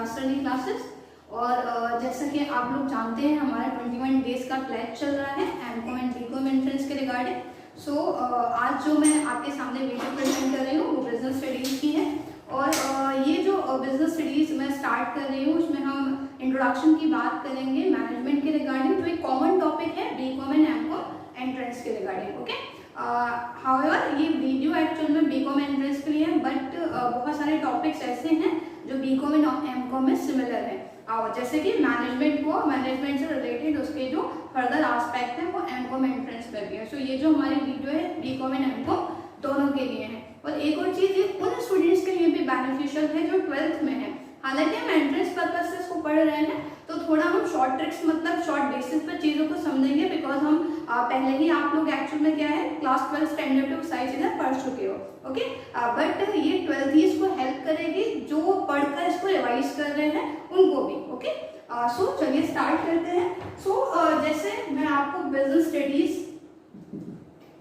मास्टरनी classes. और जैसा कि आप लोग जानते हैं हमारा 21 डेज का प्लेज चल रहा है एमकॉम एंड बीकॉम एंट्रेंस के रिगार्डिंग। सो आज जो मैं आपके सामने वीडियो प्रेजेंट कर रही हूँ वो बिजनेस स्टडीज़ की है। और ये जो बिजनेस स्टडीज़ मैं स्टार्ट कर रही हूँ उसमें हम इंट्रोडक्शन की बात करेंगे मैनेजमेंट के रिगार्डिंग, जो एक कॉमन टॉपिक है बीकॉम एंड एमकॉम एंट्रेंस के रिगार्डिंग। ओके, हाउएवर ये वीडियो एक्चुअल में बीकॉम एंट्रेंस के लिए है, बट बहुत सारे टॉपिक्स ऐसे हैं जो बीकॉम एंड एमकॉम में सिमिलर है। जैसे कि मैनेजमेंट से रिलेटेड उसके जो फर्दर एस्पेक्ट है वो एमकॉम एंट्रेंस में भी है। सो ये जो हमारी वीडियो है बीकॉम एंड एमकॉम दोनों के लिए है। और एक और चीज़ ये उन स्टूडेंट्स के लिए भी बेनिफिशियल है जो 12th में है। हालांकि हम एंट्रेंस पर्पज से इसको पढ़ रहे हैं तो थोड़ा हम शॉर्ट ट्रिक्स मतलब शॉर्ट बेसिस पर चीज़ों को समझेंगे, बिकॉज हम पहले ही आप लोग एक्चुअल में क्या है क्लास 12 स्टैंडर्ड टू सारी चीज़ें पढ़ चुके हो। ओके, बट ये 12th ही इसको हेल्प करेगी जो पढ़कर इसको रिवाइज कर रहे हैं उनको भी। ओके, सो चलिए स्टार्ट करते हैं। सो जैसे मैं आपको बिजनेस स्टडीज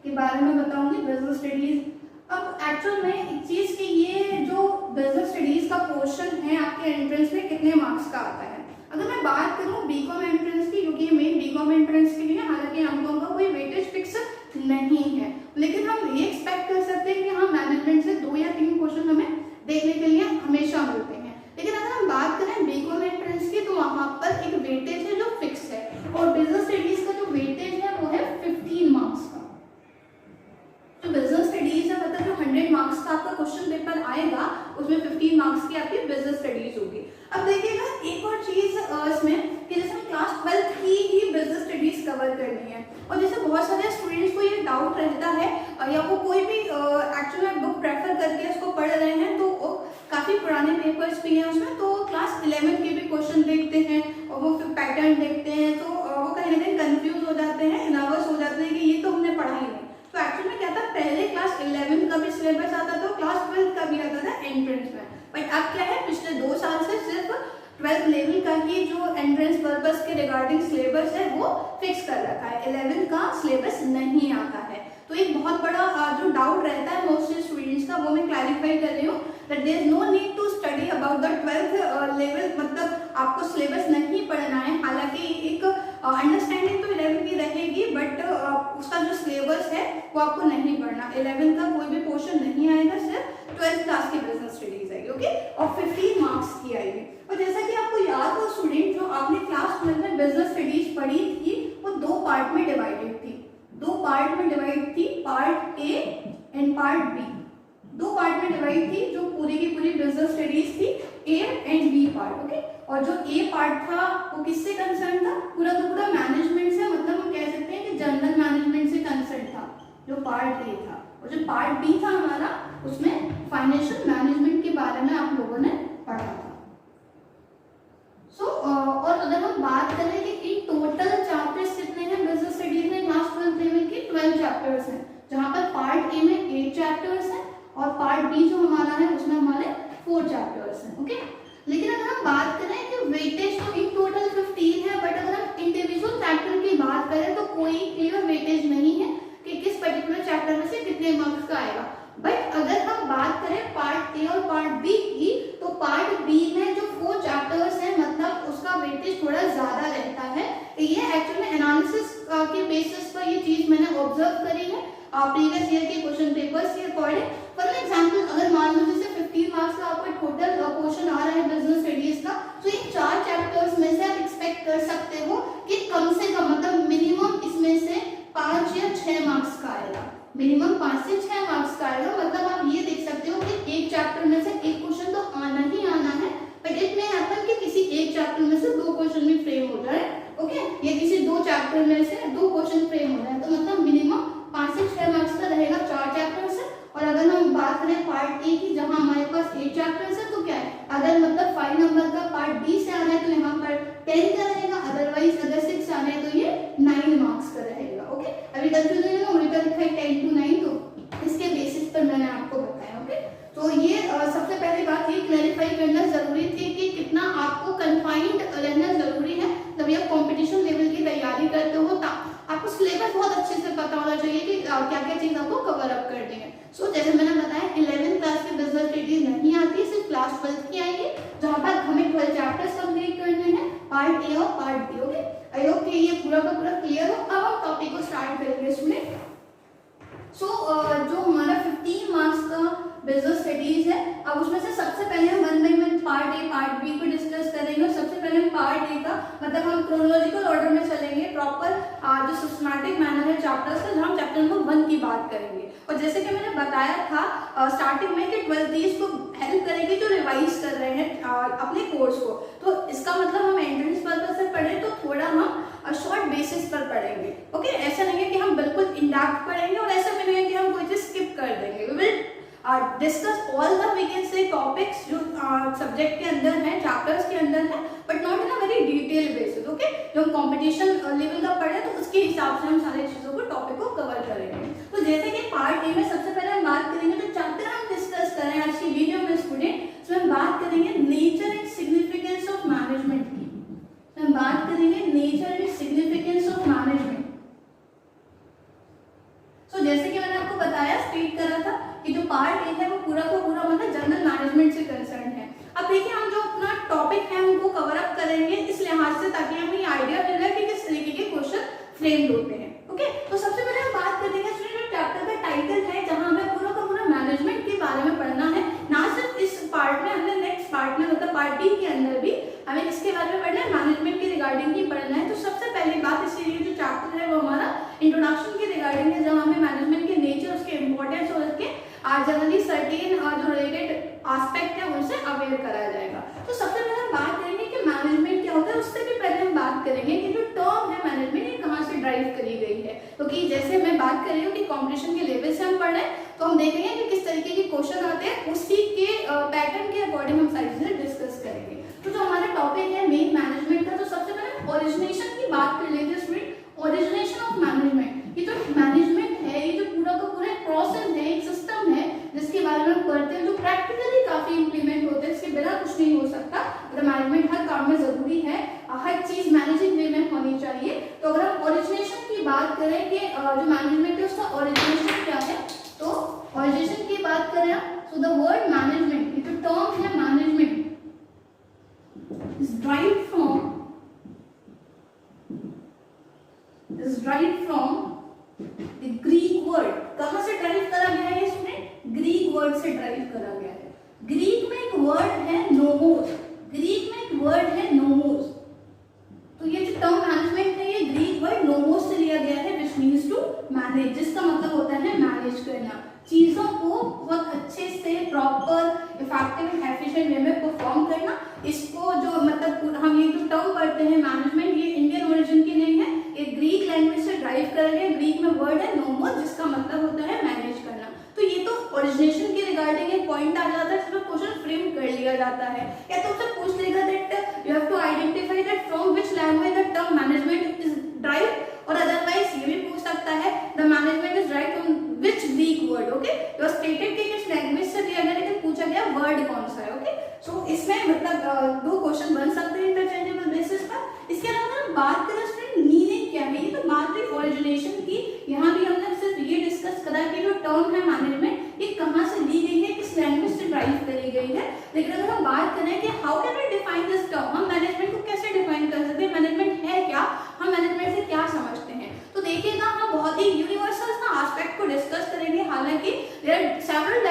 के बारे में बताऊंगी। बिजनेस स्टडीज अब एक्चुअल में एक चीज़ कि ये जो बिजनेस स्टडीज का पोर्शन है आपके एंट्रेंस में कितने मार्क्स का आता है। अगर मैं बात करूं बीकॉम एंट्रेंस की, क्योंकि ये मेन बीकॉम एंट्रेंस के लिए, हालांकि एमकॉम का कोई वेटेज फिक्स नहीं है, लेकिन हम ये एक्सपेक्ट कर सकते हैं कि हाँ मैनेजमेंट से 2 या 3 क्वेश्चन हमें देखने के लिए हमेशा मिलते हैं। लेकिन अगर हम बात करें बीकॉम एंट्रेंस की तो वहां पर एक वेटेज है जो फिक्स है, और बिजनेस स्टडीज का जो वेटेज है वो है 15 मार्क्स का। तो बिजनेस स्टडीज है मतलब जो 100 मार्क्स का आपका क्वेश्चन पेपर आएगा उसमें 15 मार्क्स की आपकी बिजनेस स्टडीज होगी। अब देखिएगा एक और चीज इसमें कि जैसे हम क्लास 12 की ही बिजनेस स्टडीज कवर करनी है, और जैसे बहुत सारे स्टूडेंट्स को ये डाउट रहता है या वो कोई भी एक्चुअली में बुक प्रेफर करके इसको पढ़ रहे हैं तो काफी पुराने पेपर्स भी हैं उसमें, तो क्लास 11 के भी क्वेश्चन देखते हैं और वो फिर पैटर्न देखते हैं, तो वो कहीं ना कहीं कंफ्यूज हो जाते हैं, नर्वस हो जाते हैं कि ये तो हमने पढ़ा ही नहीं। तो एक्चुअली में क्या था, पहले क्लास 11 का भी सिलेबस आता था, क्लास 12 का भी आता था एंट्रेंस में, बट अब क्या है पिछले 2 साल से सिर्फ 12th लेवल का ही जो एंट्रेंस पर्पस के रिगार्डिंग सिलेबस है वो फिक्स कर रखा है, 11 का सिलेबस नहीं आता है। तो एक बहुत बड़ा जो डाउट रहता है मोस्टली स्टूडेंट्स का वो मैं क्लैरिफाई कर रही हूँ that there is no need to study about the 12th level, मतलब आपको सिलेबस नहीं पढ़ना है। हालांकि एक अंडरस्टैंडिंग तो 11 की रहेगी, बट उसका जो सिलेबस है वो आपको नहीं पढ़ना। 11 का कोई भी पोर्शन नहीं आएगा, सिर्फ 12th क्लास की बिजनेस स्टडीज आएगी। ओके, और 15 मार्क्स की आएगी। और जैसा कि आपको याद हो स्टूडेंट, जो आपने क्लास 12 में बिजनेस स्टडीज पढ़ी थी वो 2 पार्ट में डिवाइडेड थी, 2 पार्ट में डिवाइड थी, part A and part B. 2 part में डिवाइड थी जो पूरी की पूरी बिजनेस स्टडीज थी, A and B part. Okay, और जो ए पार्ट था वो किससे कंसर्न था, पूरा का पूरा मैनेजमेंट से, मतलब हम कह सकते हैं कि जनरल मैनेजमेंट से कंसर्न था जो पार्ट ए था। और जो पार्ट बी था हमारा उसमें फाइनेंशियल मैनेजमेंट के बारे में आप लोगों ने पढ़ा था। और अगर हम बात करें कि इन टोटल चैप्टर्स कितने हैं बिजनेस स्टडीज में क्लास 12 लेवल के, 12 चैप्टर्स हैं, जहां पर पार्ट ए में 8 चैप्टर्स हैं और पार्ट बी जो हमारा है उसमें हमारे 4 चैप्टर्स हैं। ओके, लेकिन अगर हम बात करें कि वेटेज तो इन टोटल 15 है, बट अगर हम इंडिविजुअल चैप्टर की बात करें तो कोई क्लियर वेटेज नहीं है कि किस पर्टिकुलर चैप्टर में से कितने मार्क्स का आएगा। बट अगर हम बात करें पार्ट ए और पार्ट बी की, तो पार्ट बी में जो 4 चैप्टर्स हैं मतलब उसका वेटेज थोड़ा ज्यादा रहता है। ये एक्चुअली में एनालिसिस के बेसिस पर ये चीज मैंने ऑब्जर्व करी है प्रीवियस ईयर के क्वेश्चन पेपर्स के अकॉर्डिंग। फॉर एग्जांपल अगर मान लो जैसे 15 मार्क्स का आपको टोटल पोर्शन आ रहा है बिजनेस स्टडीज का, तो इन 4 चैप्टर्स में से आप एक्सपेक्ट कर सकते हो कि कम से कम मतलब मिनिमम इसमें से 5 या 6 मार्क्स का आएगा, मिनिमम 5 से 6 मार्क्स का आएगा। मतलब आप ये देख सकते हो कि एक चैप्टर में से एक क्वेश्चन तो आना ही आना है, बट इट मे हैपन कि किसी एक चैप्टर में से 2 क्वेश्चन भी फ्रेम हो जाए। ओके, या किसी 2 चैप्टर में से 2 क्वेश्चन फ्रेम हो जाए, तो मतलब मिनिमम 5 से 6 मार्क्स का रहेगा 4 चैप्टर से। और अगर हम बात करें पार्ट ए की, जहां हमारे पास 8 चैप्टर्स है, तो क्या है अगर मतलब 5 नंबर का पार्ट बी से आना है तो यहाँ पर 10 का रहेगा, अदरवाइज अगर 6 आना है तो ये 9 मार्क्स का रहेगा। ओके, अभी कंफ्यूजन है ना, उल्टा लिखा है 10 to 9, तो इसके बेसिस पर मैंने आपको बताया। ओके, तो ये सबसे पहली बात ये क्लैरिफाई करना जरूरी थी कि कितना आपको कन्फाइंड रहना जरूरी है जब आप कॉम्पिटिशन लेवल की तैयारी करते हो। आपको सिलेबस बहुत अच्छे से पता होना चाहिए कि क्या क्या चीज आपको कवर अप करनी है। सो जैसे मैंने बताया 11th क्लास की बिजनेस स्टडीज नहीं आती, सिर्फ क्लास 12 की आएगी, जहाँ पर हमें 12 पार्ट ए और part B. Okay, I hope कि ये पूरा का पूरा क्लियर हो। अब हम टॉपिक को स्टार्ट करेंगे स्टूडेंट। सो जो हमारा 15 मार्क्स का बिजनेस स्टडीज है, अब उसमें से सबसे पहले हम 1 by 1 part A part B को डिस्कस करेंगे। सबसे पहले हम पार्ट ए का मतलब हम क्रोनोलॉजिकल ऑर्डर में चलेंगे, प्रॉपर जो सिस्टमैटिक मैनर है चैप्टर्स का, जहाँ हम चैप्टर नंबर 1 की बात करेंगे। और जैसे कि मैंने बताया था स्टार्टिंग में कि 12th को हेल्प करेगी जो रिवाइज कर रहे हैं अपने कोर्स को। तो इसका मतलब हम एंट्रेंस पर्पस से पढ़े तो थोड़ा हम शॉर्ट बेसिस पर पढ़ेंगे। ओके, ऐसा नहीं है कि हम बिल्कुल इन डेप्थ पढ़ेंगे और ऐसा भी नहीं है कि हम कोई चीज स्किप कर देंगे। We will discuss all the we can say topics जो सब्जेक्ट के अंदर है, चैप्टर्स के अंदर है, but not in a very detail basis. Okay, जो हम कंपटीशन लेवल का पढ़े तो उसके हिसाब से हम सारी चीजों को टॉपिक को कवर करेंगे। तो जैसे कि पार्ट ए में सबसे पहले हम बात करेंगे जो चैप्टर हम डिस्कस करें आज की वीडियो में स्टूडेंट, इसमें हम बात करेंगे nature and significance of management की। हम बात करेंगे nature and significance of management. So जैसे कि मैंने आपको बताया, स्टेट करा था कि जो पार्ट ए है वो पूरा का पूरा मतलब जनरल मैनेजमेंट से कंसर्न है। अब देखिए हम जो अपना टॉपिक है उनको कवर अप करेंगे इस लिहाज से ताकि हमें आइडिया मिल जाए कि किस तरीके के क्वेश्चन फ्रेम्ड होते हैं। ओके, तो सबसे पहले हम बात करेंगे स्टूडेंट चैप्टर का टाइटल है जहां हमें पूरा का पूरा मैनेजमेंट के बारे में पढ़ना है। ना सिर्फ इस पार्ट में, हमने नेक्स्ट पार्ट में मतलब पार्ट बी के अंदर भी हमें इसके बारे में पढ़ना है, मैनेजमेंट के रिगार्डिंग ही पढ़ना है। तो सबसे पहली बात इसलिए जो चैप्टर है वो हमारा इंट्रोडक्शन के रिगार्डिंग है, जहां हमें मैनेजमेंट के नेचर, उसके इंपॉर्टेंस और उसके जनरली सर्टेन जो रिलेटेड एस्पेक्ट है उनसे अवेयर कराया जाएगा। तो सबसे पहले हम बात करेंगे कि मैनेजमेंट क्या होता है। उससे भी पहले हम बात करेंगे कि जो टर्म है मैनेजमेंट ये कहाँ से ड्राइव करी गई है। क्योंकि जैसे मैं बात कर रही हूँ कि कॉम्पिटिशन के लेवल से हम पढ़ रहे हैं तो हम देखेंगे कि किस तरीके के क्वेश्चन आते हैं, उसी के पैटर्न के अकॉर्डिंग हम सारी चीजें डिस्कस करेंगे। तो जो हमारा टॉपिक है मेन मैनेजमेंट का, तो सबसे पहले ओरिजिनेशन की बात कर लेते हैं स्टूडेंट। ओरिजिनेशन ऑफ मैनेजमेंट, ये जो मैनेजमेंट है ये जो पूरा का पूरा प्रोसेस है, एक सिस्टम है जिसके बारे में हम पढ़ते हैं, जो प्रैक्टिकली काफी इंप्लीमेंट होते हैं, इसके बिना कुछ नहीं हो सकता। मतलब मैनेजमेंट हर काम में जरूरी है, हर चीज मैनेजिंग वे में होनी चाहिए। तो अगर हम ओरिजिनेशन की बात करें कि जो मैनेजमेंट है उसका ओरिजिनेशन क्या है, तो ओरिजिनेशन की बात करें तो द वर्ड मैनेजमेंट, ये जो टर्म है management is derived from the Greek word। कहां से ड्राइव करा गया है ये स्टूडेंट? ग्रीक वर्ड से ड्राइव करा गया है। ग्रीक में एक वर्ड है नोमोस, ग्रीक में एक वर्ड है नोमोस। तो ये जो टर्म मैनेजमेंट है ये ग्रीक वर्ड नोमोस से लिया गया है, which means to manage, जिसका मतलब होता है मैनेज करना, चीजों को बहुत अच्छे से प्रॉपर इफेक्टिव एफिशिएंट वे में परफॉर्म करना। इसको जो मतलब हम ये जो टर्म पढ़ते हैं मैनेजमेंट, ये इंडियन ओरिजिन की नहीं है, ये ग्रीक लैंग्वेज से ड्राइव करेंगे। ग्रीक में वर्ड है नोमोस जिसका मतलब होता है मैनेज करना। तो ये तो ओरिजिनेशन के रिगार्डिंग एक पॉइंट आ जाता है जिसमें क्वेश्चन फ्रेम कर लिया जाता है। या तो उससे पूछ लेगा that you have to identify that from which language the term management is derived, और अदरवाइज ये भी पूछ सकता है the management is derived from which Greek word. Okay, तो स्टेटेड कि किस लैंग्वेज से लिया गया, लेकिन पूछा गया वर्ड कौन सा है। ओके, सो इसमें मतलब दो क्वेश्चन बन सकते हैं इंटरचेंजेबल बेसिस पर। इसके अलावा अगर बात करें स्टूडेंट मीनिंग क्या है, ये तो बात हुई ओरिजिनेशन की। यहाँ भी हमने सिर्फ ये डिस्कस करा कि जो टर्म है मैनेजमेंट ये कहाँ से ली गई है, किस लैंग्वेज से ड्राइव करी गई है। लेकिन अगर हम बात करें कि how can we define this term, हम मैनेजमेंट को कैसे डिफाइन कर सकते हैं, मैनेजमेंट है क्या, हम मैनेजमेंट से क्या समझते हैं। तो देखिएगा हम बहुत ही यूनिवर्सल एस्पेक्ट को डिस्कस करेंगे। हालांकि there are several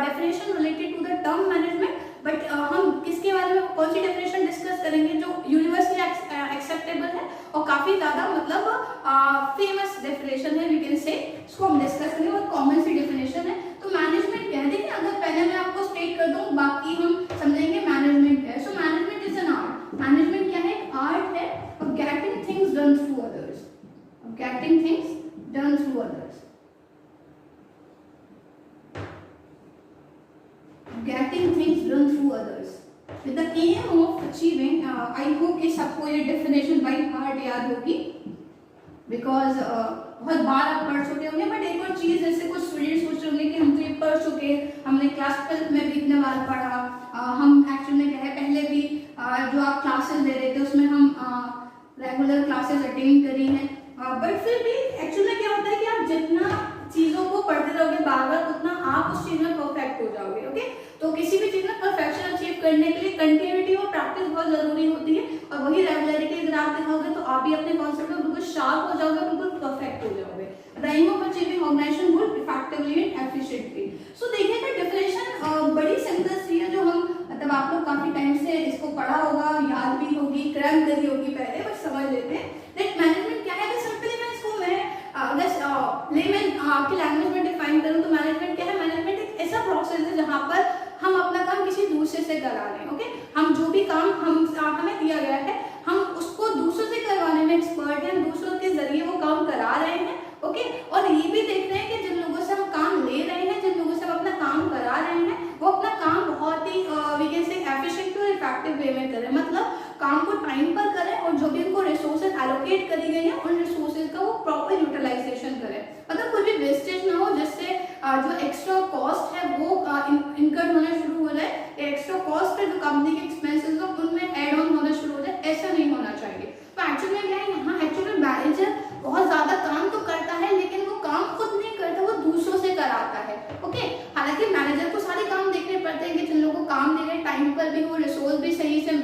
definition related to the term management, but हम किसके बारे में कौन सी डेफिनेशन डिस्कस करेंगे जो यूनिवर्सली एक्सेप्टेबल है और काफी ज्यादा मतलब फेमस डेफिनेशन है, वी कैन से, इसको हम डिस्कस करेंगे, बहुत कॉमन सी डेफिनेशन है। तो मैनेजमेंट क्या है, देखिए अगर पहले मैं आपको स्टेट कर दूं बाकी हम समझेंगे मैनेजमेंट क्या है। So management is an art. Management क्या है, एक आर्ट है of getting things done through others, of getting things done through others, getting things done through others with the aim of achieving I hope कि सबको ये definition by heart याद होगी, because बहुत बार आप पढ़ चुके होंगे। बट एक और चीज, जैसे कुछ स्टूडेंट्स सोच रहे होंगे कि हम तो ये पढ़ चुके, हमने क्लास 12 में भी इतने बार पढ़ा, हम एक्चुअली में क्या है पहले भी जो आप क्लासेस ले रहे थे उसमें हम रेगुलर क्लासेस अटेंड करी हैं, बट फिर भी एक्चुअली क्या होता है कि आप जितना चीजों को पढ़ते रहोगे बार बार उतना आप उस चीज में परफेक्ट हो जाओगे। ओके, तो किसी भी चीज में परफेक्शन अचीव करने के लिए कंटिन्यूटी और प्रैक्टिस बहुत जरूरी होती है, और वही रेगुलर भी अपने कॉन्सेप्ट में बिल्कुल शार्प हो जाओगे, बिल्कुल परफेक्ट हो जाओगे। Rank of achieving organisation goal effectively and efficiently. So देखिएगा डेफिनेशन बड़ी सिंपल सी है, जो हम मतलब आप लोग काफी टाइम से इसको पढ़ा होगा, याद भी होगी, क्रैम करी होगी पहले, बस समझ लेते हैं। दैट मैनेजमेंट क्या है, सिंपली मैं इसको लेमन आपकी लैंग्वेज में डिफाइन करूं तो मैनेजमेंट क्या है, मैनेजमेंट एक ऐसा प्रोसेस है जहां पर हम अपना काम किसी दूसरे से करा रहे हैं। ओके, हम जो भी काम हमें दिया गया है, हम उसको दूसरों से करवाने में एक्सपर्ट हैं, दूसरों के जरिए वो काम करा रहे हैं। ओके, और ये भी देख रहे हैं कि जिन लोगों से हम काम ले रहे हैं, जिन लोगों से हम अपना काम करा रहे हैं, वो अपना काम बहुत ही वी कैन से एफिशिएंट और इफेक्टिव वे में करें, मतलब काम को टाइम पर करें और जो भी उनको रिसोर्सेज एलोकेट करी गई है उन रिसोर्सेज का वो प्रॉपर यूटिलाइजेशन करें, मतलब कोई भी वेस्टेज ना हो जिससे जो एक्स्ट्रा कॉस्ट है वो इनकम होना शुरू हो जाए, एक्स्ट्रा कॉस्ट है जो कंपनी के एक्सपेंसेस हो उनमें ऐड ऑन होना शुरू हो जाए, ऐसा नहीं होना चाहिए। तो एक्चुअली में क्या है, यहाँ एक्चुअली मैनेजर बहुत ज्यादा काम तो करता है लेकिन वो काम खुद नहीं करता, वो दूसरों से कराता है। ओके, हालांकि मैनेजर को सारे काम देखने पड़ते हैं कि जिन लोगों को काम दे रहे हैं टाइम पर भी, वो रिसोर्स भी सही से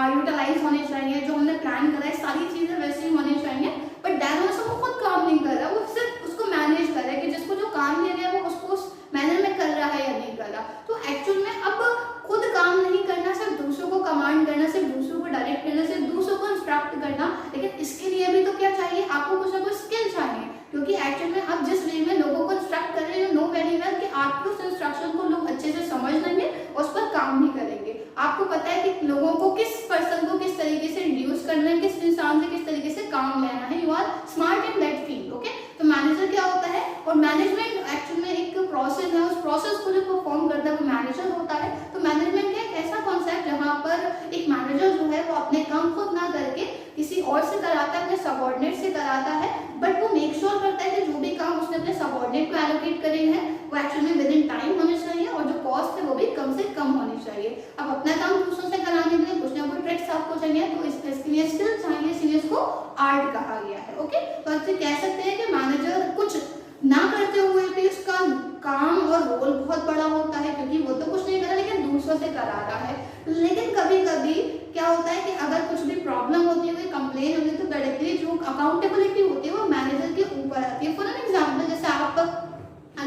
यूटिलाइज होने चाहिए, जो हमने प्लान करा है सारी चीजें वैसे ही होनी चाहिए, बट दैन ऑल्सो वो खुद काम नहीं कर रहा, वो सिर्फ उसको मैनेज कर रहा है कि जिसको जो काम दे रहा है वो उसको उस मैनर में कर रहा है या नहीं कर रहा। तो एक्चुअल में अब खुद काम नहीं करना, सिर्फ दूसरों को कमांड करना, सिर्फ दूसरों को डायरेक्ट करना, सिर्फ दूसरों को इंस्ट्रक्ट करना, लेकिन इसके लिए भी तो क्या चाहिए, आपको कुछ ना कुछ स्किल चाहिए, क्योंकि एक्चुअल में आप जिस वे में लोगों को इंस्ट्रक्ट कर रहे हैं, नो वेरी वेल कि आपके उस इंस्ट्रक्शन को लोग अच्छे से समझ लेंगे, उस पर काम भी करेंगे। आपको पता है कि लोगों को किस पर्सन को किस तरीके से इंड्यूस करना है, किस इंसान से किस तरीके से काम लेना है, you are smart in that field. Okay, तो मैनेजर क्या होता है, और मैनेजमेंट एक्चुअल में एक प्रोसेस है, उस प्रोसेस को जो परफॉर्म करता है वो मैनेजर होता है। तो मैनेजमेंट क्या एक ऐसा कॉन्सेप्ट जहाँ पर एक मैनेजर जो है वो अपने काम खुद ना करके किसी और से कराता है, अपने सबऑर्डिनेट से कराता है, बट वो मेक श्योर करता है कि जो भी काम उसने अपने सबऑर्डिनेट को एलोकेट करे हैं वो एक्चुअल में विद इन टाइम होने चाहिए और जो कॉस्ट है वो भी कम से कम होनी चाहिए। अब अपना काम दूसरों से कराने के लिए कुछ ना कुछ ट्रिक्स आपको चाहिए, तो इसके लिए स्किल चाहिए, इसलिए इसको आर्ट कहा गया है। ओके, तो आपसे कह सकते हैं कि मैनेजर कुछ ना करते हुए भी उसका काम और रोल बहुत बड़ा होता है, क्योंकि वो तो कुछ नहीं कर रहा लेकिन दूसरों से करा रहा है। लेकिन कभी कभी क्या होता है कि अगर कुछ भी प्रॉब्लम होती है, कोई कंप्लेन होती है, तो डायरेक्टली जो अकाउंटेबिलिटी होती है वो मैनेजर के ऊपर आती है। फॉर एन एग्जाम्पल, जैसे आप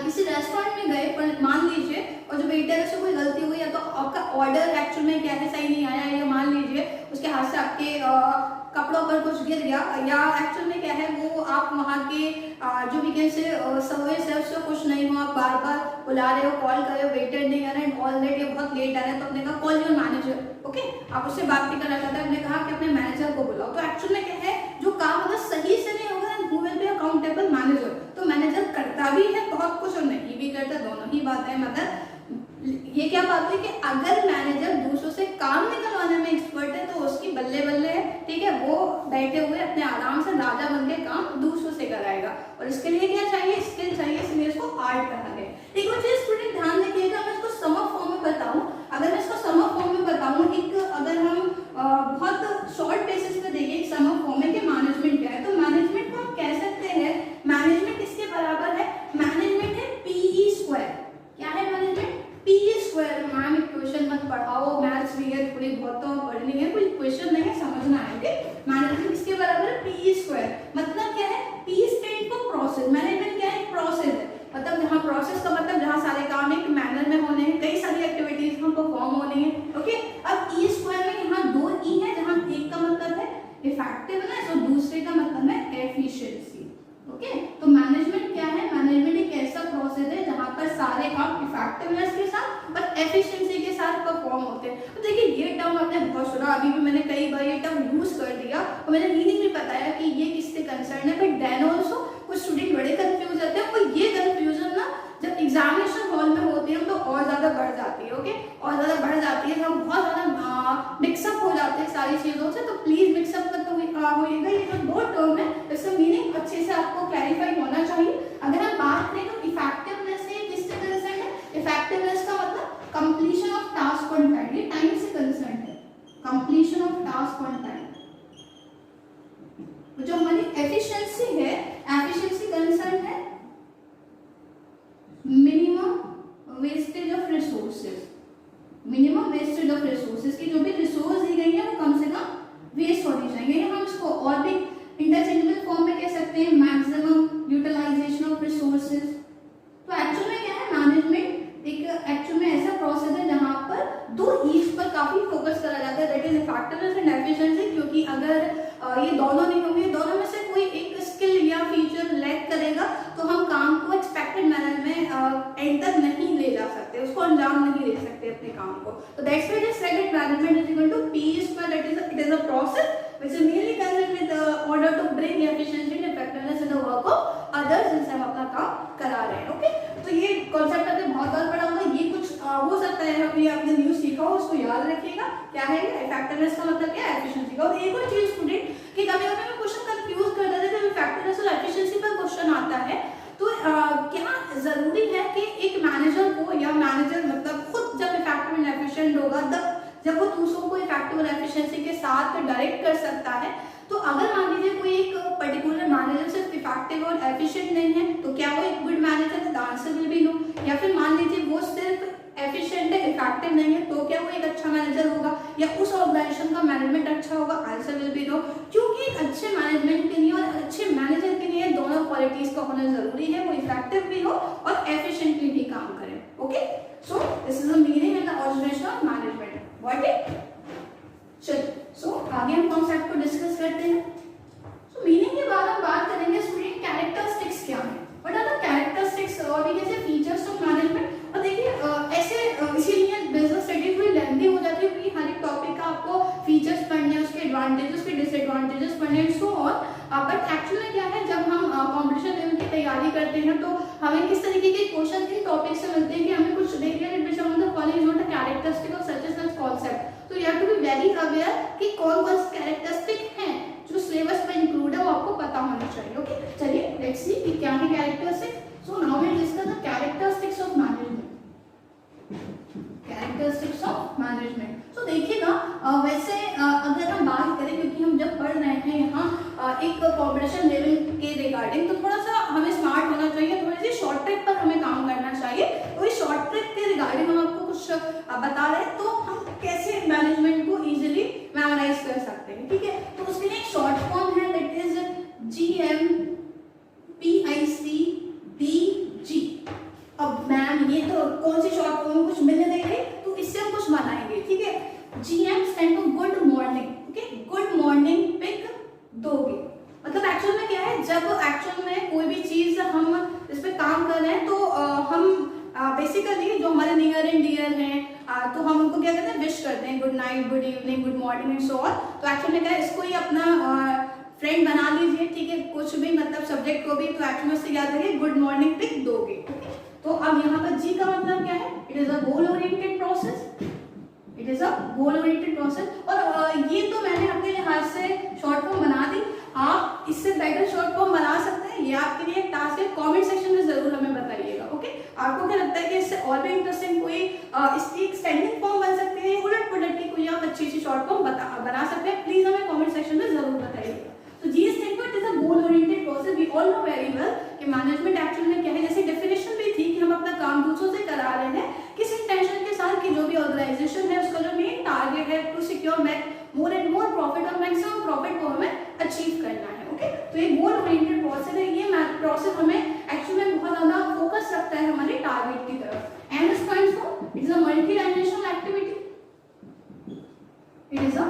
किसी रेस्टोरेंट में गए, पर मान लीजिए और जो वेटर से कोई गलती हुई, या तो आपका ऑर्डर एक्चुअल में क्या है सही नहीं आया, या मान लीजिए उसके हाथ से आपके कपड़ों पर कुछ गिर गया, या एक्चुअल में क्या है वो आप वहाँ के जो भी कैसे सर्विस है उससे खुश नहीं हो, आप बार बार बुला रहे हो, कॉल कर रहे हो, वेटर नहीं आ रहा है, ऑलरेडी बहुत लेट आ रहा है, तो आपने कहा कॉल योर मैनेजर। ओके, आप उससे बात भी करना चाहते हैं, आपने कहा कि अपने मैनेजर को बुलाओ। तो एक्चुअल में क्या है, जो काम अगर सही से नहीं होगा who will be accountable, manager. तो मैनेजर करता भी है बहुत कुछ और नहीं भी करता, दोनों ही बात है। मतलब ये क्या बात है कि अगर मैनेजर दूसरों से काम निकलवाने में एक्सपर्ट है तो उसकी बल्ले बल्ले है, ठीक है, वो बैठे हुए अपने आराम से राजा बन के काम दूसरों से कराएगा, और इसके लिए क्या चाहिए, स्किल चाहिए, इसलिए इसको आर्ट कहा गया। एक और चीज स्टूडेंट ध्यान रखिएगा, मैं इसको समर फॉर्म में बताऊं, अगर मैं इसको समर फॉर्म में बताऊं, एक अगर हम बहुत शॉर्ट बेसिस पे देखिए समर फॉर्म में कि मैनेजमेंट क्या है, तो मैनेजमेंट को हम कह सकते हैं, मैनेजमेंट इसके बराबर है, मैनेजमेंट है PE स्क्वायर। क्या है management? PE square. Ma'am equation मत पढ़ाओ, मैथ्स भी है थोड़ी बहुत तो पढ़नी है, कोई क्वेश्चन नहीं है, समझना है। ठीक, मैनेजमेंट इसके बराबर है PE स्क्वायर। मतलब क्या है, P stand for process. Management क्या है, एक प्रोसेस है, मतलब जहाँ प्रोसेस का मतलब जहाँ सारे काम एक मैनर में होने हैं, कई सारी एक्टिविटीज हम परफॉर्म होनी है। ओके, अब E स्क्वायर में यहाँ 2 E है, जहाँ एक का मतलब है इफेक्टिवनेस और दूसरे का मतलब है एफिशिएंसी। ओके, तो मैनेजमेंट क्या है, मैनेजमेंट एक ऐसा प्रोसेस है जहाँ पर सारे काम इफेक्टिवनेस के साथ और एफिशिएंसी के साथ परफॉर्म होते हैं। तो देखिए ये टर्म आपने बहुत सुना, अभी भी मैंने कई बार ये टर्म यूज कर दिया और मैंने मीनिंग भी बताया कि ये किससे कंसर्न है, बट देन ऑल्सो कुछ स्टूडेंट बड़े कंफ्यूज होते हैं, और ये कंफ्यूजन ना जब एग्जामिनेशन हॉल में होती है तो और ज्यादा बढ़ जाती है। ओके, और ज्यादा बढ़ जाती है, हम बहुत ज्यादा मिक्सअप हो जाते हैं सारी चीजों से, तो प्लीज मिक्सअप मत होइएगा। ये जो 2 टर्म है इसका मीनिंग अच्छे से आपको क्लैरिफाई होना चाहिए। अगर हम बात करें तो इफेक्टिवनेस से किससे कंसर्न है, इफेक्टिवनेस का मतलब completion of task on time, ये टाइम से कंसर्न है, completion of task on time. जो हमारी एफिशिएंसी है, एफिशिएंसी कंसर्न है minimum wastage of resources, minimum wastage of resources की जो भी रिसोर्स दी गई है वो कम से कम वेस्ट होनी चाहिए। हम इसको और भी इफेक्टिवनेस एंड एफिशिएंसी, क्योंकि अगर ये दोनों नहीं होंगे, दोनों में से कोई एक स्किल या फीचर लैक करेगा तो हम काम को एक्सपेक्टेड मैनर में एंड तक नहीं ले जा सकते, उसको अंजाम नहीं दे सकते अपने काम को। तो that's why this second management is equal to P square, that is it is a process which is mainly concerned with order to bring efficiency and effectiveness in the work of others, जिनसे हम अपना काम करा रहे हैं। Okay, तो ये concept आपने बहुत बार पढ़ा होगा, ये कुछ हो सकता है अभी आपने न्यू सीखा हो, उसको याद रखिएगा। क्या है इफेक्टिवनेस का मतलब क्या है, एफिशिएंसी का। और एक और चीज स्टूडेंट कि कभी कभी मैं क्वेश्चन कंफ्यूज कर देते हैं, जब इफेक्टिवनेस और एफिशिएंसी पर क्वेश्चन आता है तो क्या जरूरी है कि एक मैनेजर को या मैनेजर मतलब खुद जब इफेक्टिव एंड एफिशिएंट होगा तब जब वो दूसरों को इफेक्टिव और एफिशिएंसी के साथ डायरेक्ट कर सकता है, तो अगर मान लीजिए कोई एक पर्टिकुलर मैनेजर सिर्फ इफेक्टिव और एफिशिएंट नहीं है तो क्या वो एक गुड मैनेजर है, the answer will be no. या फिर मान लीजिए वो सिर्फ एफिशिएंट है, इफेक्टिव नहीं है, तो क्या वो एक अच्छा मैनेजर होगा या उस ऑर्गेनाइजेशन का मैनेजमेंट अच्छा होगा, आंसर विल बी नो। क्योंकि एक अच्छे मैनेजमेंट के लिए और अच्छे मैनेजर के लिए दोनों क्वालिटीज का होना जरूरी है, वो इफेक्टिव भी हो और एफिशिएंटली भी काम करे। Okay, so this is the meaning and the organisation of management. What it, चलिए सो आगे हम कॉन्सेप्ट को डिस्कस करते हैं। सो मीनिंग के बाद हम बात करेंगे स्टूडेंट कैरेक्टरिस्टिक्स क्या है, व्हाट आर द कैरेक्टरिस्टिक्स और भी कैसे फीचर्स ऑफ मैनेजमेंट। और देखिए ऐसे इसीलिए बिजनेस स्टडी थोड़ी लेंथी हो जाती है, क्योंकि हर एक टॉपिक का आपको फीचर्स पढ़ने हैं, उसके एडवांटेजेस उसके डिसएडवांटेजेस पढ़ने and so on. But actually क्या है, जब हम कॉम्पिटिशन लेवल की तैयारी करते हैं तो हमें किस तरीके के क्वेश्चन के टॉपिक से मिलते हैं कि हमें कुछ देख लिया which of the following is not a characteristic of such and such concept. तो you have to be very aware कि कौन कौन से कैरेक्टरिस्टिक हैं जो सिलेबस में इंक्लूड है, वो आपको पता होना चाहिए। ओके, चलिए लेट्स सी कि क्या है characteristic. So now we discuss the characteristics of management. Characteristics of management, तो देखिएगा वैसे अगर हम बात करें, क्योंकि हम जब पढ़ रहे हैं यहाँ एक कॉम्पिटिशन लेवल के रिगार्डिंग, तो थोड़ा सा हमें स्मार्ट होना चाहिए, थोड़ी सी शॉर्ट ट्रिक पर हमें काम करना चाहिए। और इस शॉर्ट ट्रिक के रिगार्डिंग हम आपको कुछ बता रहे हैं, तो हम कैसे मैनेजमेंट को इजीली मेमोराइज कर सकते हैं। ठीक है, तो उसके लिए एक शॉर्ट फॉर्म है, दैट इज GMPICDG। अब मैम ये तो कौन सी शॉर्ट फॉर्म कुछ मिलने नहीं रही, तो इससे हम कुछ बनाएंगे। ठीक है, GM stand for good morning. Okay, good morning pick दोगे, मतलब एक्चुअल में क्या है, जब एक्चुअल में कोई भी चीज हम इस पे काम कर रहे हैं तो हम बेसिकली जो हमारे नियर एंड डियर हैं तो हम उनको क्या करते हैं, विश करते हैं, good night, good evening, good morning and so on. तो एक्चुअल में क्या है, इसको ही अपना फ्रेंड बना लीजिए। ठीक है, कुछ भी मतलब सब्जेक्ट को भी, तो एक्चुअल में उससे याद रखिए गुड मॉर्निंग पिक दोगे। तो अब यहाँ पर जी का मतलब क्या है, it is a goal oriented process, it is a goal oriented process. और ये तो मैंने अपने हाथ से शॉर्ट फॉर्म बना दी, आप इससे बेटर शॉर्ट फॉर्म बना सकते हैं, ये आपके लिए एक टास्क है, कमेंट सेक्शन में जरूर हमें बताइएगा। ओके, आपको क्या लगता है कि इससे और भी इंटरेस्टिंग कोई इसकी एक्सटेंडिंग फॉर्म बन सकती है, उलट पुलट की कोई आप अच्छी अच्छी शॉर्ट फॉर्म बना सकते हैं, प्लीज हमें कमेंट सेक्शन में जरूर बताइएगा। तो जी statement is a goal oriented process. We all know very well कि मैनेजमेंट एक्चुअल में क्या है, जैसे डेफिनेशन भी थी कि हम अपना काम दूसरों से करा रहे हैं किस इंटेंशन के साथ कि जो भी ऑर्गेनाइजेशन है उसका जो मेन टारगेट है to secure more and more profit और मैक्सिमम प्रॉफिट को हमें अचीव करना है। ओके, तो ये गोल ओरिएंटेड प्रोसेस है, ये प्रोसेस हमें एक्चुअल में बहुत ज्यादा फोकस रखता है हमारे टारगेट की तरफ। And stands for it is a multi dimensional activity, it is a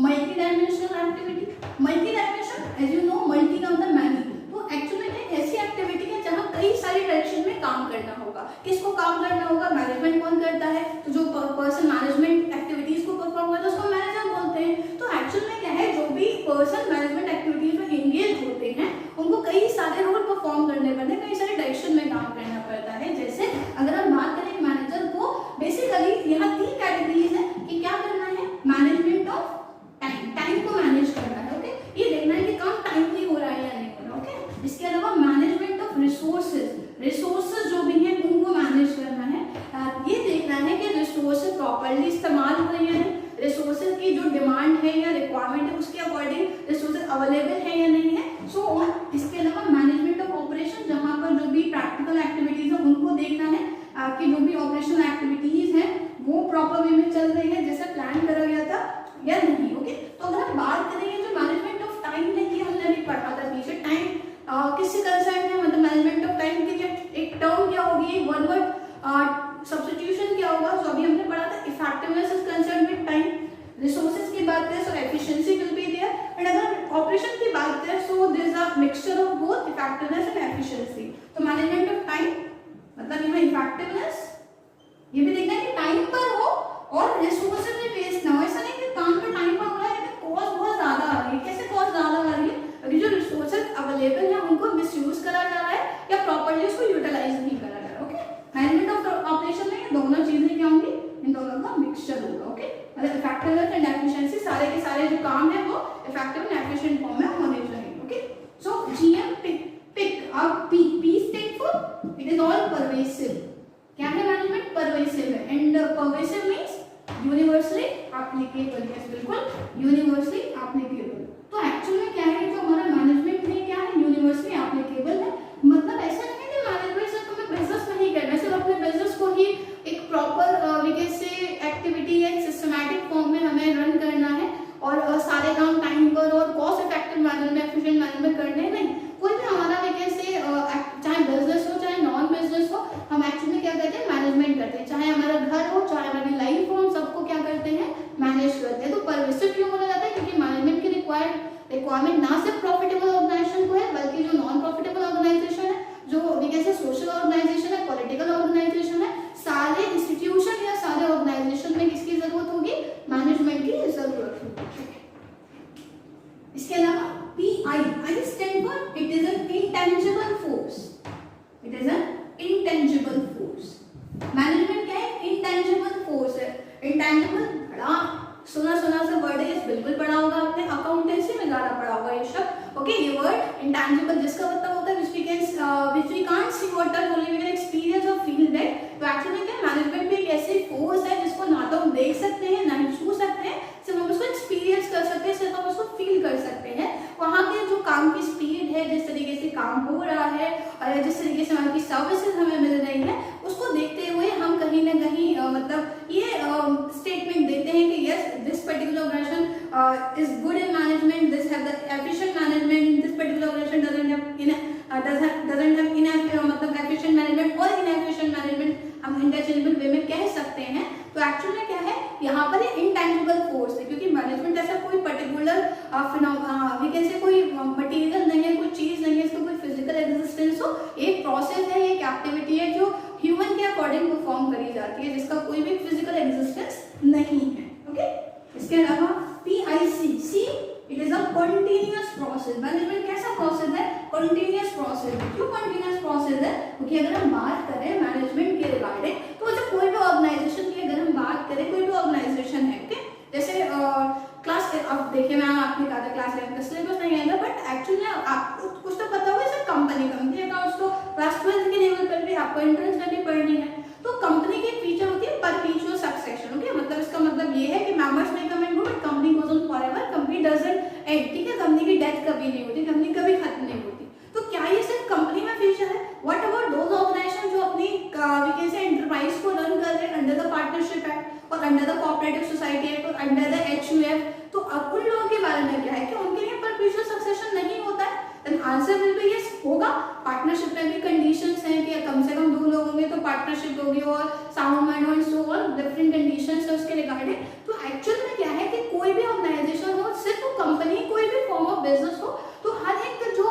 multi dimensional activity. Multi dimension as you know, multi का मतलब मैनी, तो एक्चुअली एक ऐसी एक्टिविटी है जहां कई सारी डायरेक्शन में काम करना होगा। किसको काम करना होगा, मैनेजमेंट कौन करता है, तो जो पर्सन मैनेजमेंट एक्टिविटीज को परफॉर्म करता है उसको मैनेजर बोलते हैं। तो एक्चुअल में क्या है, जो भी पर्सन मैनेजमेंट एक्टिविटीज में एंगेज होते हैं उनको कई सारे रोल परफॉर्म करने पड़ते हैं, कई सारे डायरेक्शन में काम करना पड़ता है। जैसे अगर हम बात करें मैनेजर को, बेसिकली यहाँ 3 कैटेगरीज है कि क्या करना है, मैनेजमेंट ऑफ टाइम, टाइम को मैनेज करना है। ओके, ये देखना है कि काम टाइमली हो रहा है या नहीं हो रहा। ओके, इसके अलावा मैनेजमेंट ऑफ रिसोर्सेज, रिसोर्सेज जो भी हैं उनको मैनेज करना है, ये देखना है कि रिसोर्सेज प्रॉपर्ली इस्तेमाल हो रही है, रिसोर्सेज की जो डिमांड है या रिक्वायरमेंट है उसके अकॉर्डिंग रिसोर्सेज अवेलेबल है या नहीं है, सो ऑन। इसके अलावा मैनेजमेंट ऑफ ऑपरेशन, जहां पर जो भी प्रैक्टिकल एक्टिविटीज है उनको देखना है कि जो भी ऑपरेशनल एक्टिविटीज हैं वो प्रॉपर वे में चल रही है जैसे प्लान करा गया था या नहीं। ओके, तो अगर हम बात करेंगे जो मैनेजमेंट ऑफ टाइम है, ये हमने अभी पढ़ा था पीछे, टाइम किससे कंसर्न है, मतलब मैनेजमेंट ऑफ टाइम के लिए एक टर्म क्या होगी, एक वन वर्ड सब्स्टिट्यूशन क्या होगा, जो अभी हमने पढ़ा था। Effectiveness is concern with time. Resources की बात करें efficiency will be there. And अगर ऑपरेशन की बात करें so there is a mixture of both effectiveness and efficiency. तो मैनेजमेंट ऑफ टाइम मतलब यहाँ इफेक्टिवनेस, ये भी देखना है कि टाइम पर हो और रिसोर्सेज भी वेस्ट ना हो। ऐसा नहीं कि काम पे टाइम पर हो रहा है लेकिन कॉस्ट बहुत ज्यादा आ रही है। कैसे कॉस्ट ज्यादा आ रही है? अभी जो रिसोर्सेज अवेलेबल है उनको मिसयूज करा जा रहा है या प्रॉपर्ली उसको यूटिलाइज नहीं करा जा रहा है। ओके, मैनेजमेंट ऑफ ऑपरेशन में ये दोनों चीजें क्या होंगी? इन दोनों का मिक्सचर होगा। ओके, मतलब इफेक्टिवनेस एंड एफिशिएंसी, सारे के सारे जो काम है वो इफेक्टिव एंड एफिशिएंट फॉर्म में होने चाहिए। ओके, सो जीएम पिक अब P stand for it is all pervasive. क्या है मैनेजमेंट? परवेसिव है। And pervasive means universally applicable. Yes, बिल्कुल यूनिवर्सली एप्लीकेबल। तो एक्चुअल में क्या है, जो हमारा मैनेजमेंट है क्या है? यूनिवर्सली एप्लीकेबल है। मतलब ऐसा नहीं है कि मैनेजमेंट सिर्फ हमें बिजनेस में ही करना है, सिर्फ अपने बिजनेस को ही एक प्रॉपर एक्टिविटी या सिस्टमैटिक फॉर्म में हमें रन करना है और सारे काम टाइम पर और कॉस्ट इफेक्टिव मैनर में, एफिशिएंट मैनर में करने हैं। नहीं, कोई भी हमारा चाहे बिजनेस हो चाहे नॉन बिजनेस हो, हम एक्चुअली क्या करते हैं? मैनेजमेंट करते हैं। चाहे हमारा घर हो चाहे हमारी लाइफ हो, हम सबको क्या करते हैं? मैनेज करते हैं। तो परवेसिव क्यों बोला जाता है? क्योंकि मैनेजमेंट की रिक्वायरमेंट ना सिर्फ प्रॉफिटेबल ऑर्गेनाइजेशन को है बल्कि जो नॉन प्रॉफिटेबल ऑर्गेनाइजेशन है, जो सोशल ऑर्गेनाइजेशन है, पॉलिटिकल ऑर्गेनाइजेशन है, सारे इंस्टीट्यूशन या सारे ऑर्गेनाइजेशन में किसकी जरूरत होगी? मैनेजमेंट की जरूरत होगी। इसके अलावा PI stand for it is an intangible force. It is an intangible force. Management क्या है? इंटेंजिबल फोर्स है। इंटेंजिबल बड़ा सुना सा वर्ड है, बिल्कुल पढ़ा होगा आपने, अकाउंटेंसी में ज्यादा पढ़ा होगा ये शब्द। ओके, ये वर्ड इंटेंजिबल जिसका मतलब होता है which we can't see what are only we can experience or feel that। तो एक्चुअली क्या मैनेजमेंट भी एक ऐसी फोर्स है जिसको ना तो हम देख सकते हैं ना ही छू सकते हैं, सिर्फ हम उसको एक्सपीरियंस कर सकते हैं, सिर्फ हम उसको फील कर सकते हैं। वहाँ के जो काम की स्पीड है, जिस तरीके से काम हो रहा है और जिस तरीके से वहाँ की सर्विसेज हमें मिल रही है, उसको देखते हुए हम कहीं ना कहीं मतलब ये स्टेटमेंट देते हैं कि yes this particular organisation is good in management, this have the efficient management, this particular organisation doesn't have enough मतलब एफिशिएंट मैनेजमेंट और इनएफिशिएंट मैनेजमेंट हम इंटरचेंजेबल वे में कह सकते हैं। तो एक्चुअली में क्या है, यहाँ पर ये इंटेंजिबल फोर्स है क्योंकि मैनेजमेंट ऐसा कोई पर्टिकुलर कोई मटेरियल नहीं है, कोई चीज नहीं है, इसका कोई फिजिकल एग्जिस्टेंस हो, एक प्रोसेस है, एक एक्टिविटी है जो ह्यूमन के अकॉर्डिंग परफॉर्म करी जाती है, जिसका कोई भी फिजिकल एग्जिस्टेंस नहीं है। ओके, इसके अलावा PIC it is a continuous process. Management कैसा प्रोसेस है? Continuous process. क्यों कंटीन्यूअस प्रोसेस है? क्योंकि अगर हम बात करें मैनेजमेंट के रिगार्डिंग तो जब कोई भी ऑर्गेनाइजेशन की अगर हम बात करें, कोई भी ऑर्गेनाइजेशन है, ओके, जैसे क्लास अब देखिए मैं आपने कहा था क्लास 11 का सिलेबस नहीं आएगा, बट एक्चुअली आपको कुछ तो पता होगा सर, कंपनी अकाउंट्स तो क्लास 12 के लेवल पर भी आपको एंट्रेंस करनी पड़नी है। तो कंपनी की फीचर होती है परपेचुअल सक्सेशन। ओके, मतलब इसका मतलब ये है कि मेंबर्स में come and go but company goes on forever, company doesn't and. ठीक है, कंपनी की डेथ कभी नहीं होती, कंपनी कभी खत्म नहीं होती। तो क्या ये सिर्फ कंपनी में फीचर है? व्हाट अबाउट दोज ऑर्गेनाइजेशन जो अपनी एंटरप्राइज को रन कर रहे हैं अंडर द पार्टनरशिप एक्ट और under the cooperative society act और अंडर द HUF? तो अब उन लोगों के बारे में क्या है कि उनके लिए परपेचुअल सक्सेशन नहीं होता है? Then answer will be yes, होगा। पार्टनरशिप में भी कंडीशंस हैं कि कम से कम 2 लोग होंगे तो पार्टनरशिप होगी और साउंड माइंड और सो ऑन, डिफरेंट कंडीशंस है उसके रिगार्डिंग। तो एक्चुअल में क्या है कि कोई भी ऑर्गेनाइजेशन हो, सिर्फ वो कंपनी, कोई भी फॉर्म ऑफ बिजनेस हो, तो हर एक जो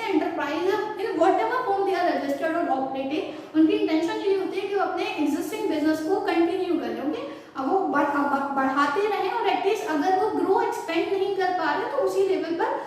enterprise in whatever form they are registered और ऑपरेटिंग, उनकी इंटेंशन ये होती है कि वो अपने एग्जिस्टिंग बिजनेस को कंटिन्यू करें। ओके, अब वो बढ़ाते रहें और एटलीस्ट अगर वो ग्रो एक्सपेंड नहीं कर पा रहे तो उसी लेवल पर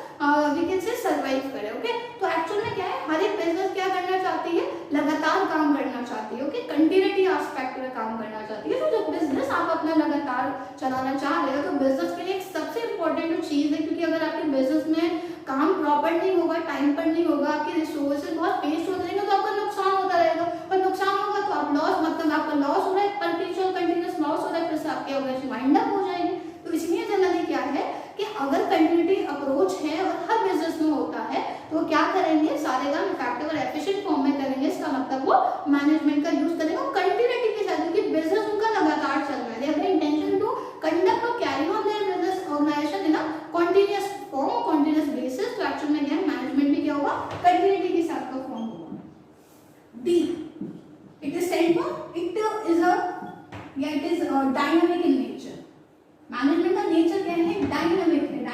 सर्वाइव करें। ओके, तो एक्चुअल में क्या है, हर एक बिजनेस क्या करना चाहती है? लगातार काम करना चाहती है। ओके, कंटिन्यूटी एस्पेक्ट में काम करना चाहती है। तो जो बिजनेस आप अपना लगातार चलाना चाह रहे हो तो बिजनेस के लिए एक सबसे इंपॉर्टेंट जो चीज है, क्योंकि अगर आपके बिजनेस में काम प्रॉपर नहीं होगा, टाइम पर नहीं होगा, आपके रिसोर्सेज बहुत वेस्ट होते रहेंगे तो आपका नुकसान होता रहेगा, और नुकसान होगा तो आप लॉस, मतलब आपका लॉस हो रहा है, परपेचुअल कंटिन्यूअस लॉस हो रहा है, फिर से आपके ऑर्गेनाइजेशन वाइंड अप हो जाएगी। तो इसलिए जनरली क्या है कि अगर कंटिन्यूटी अप्रोच है और हर बिजनेस में होता है तो वो क्या करेंगे, सारे काम इफेक्टिव और एफिशिएंट फॉर्म में करेंगे। इसका मतलब वो मैनेजमेंट का यूज करेंगे और कंटिन्यूटी के साथ, क्योंकि बिजनेस उनका लगातार चल रहा है। They have intention to conduct और carry on their business organisation in a continuous form, continuous basis. तो एक्चुअल में क्या है, मैनेजमेंट भी क्या होगा, कंटिन्यूटी के साथ का फॉर्म होगा। D it is stand for it is dynamic in nature. Management का नेचर क्या है, डायनामिक है।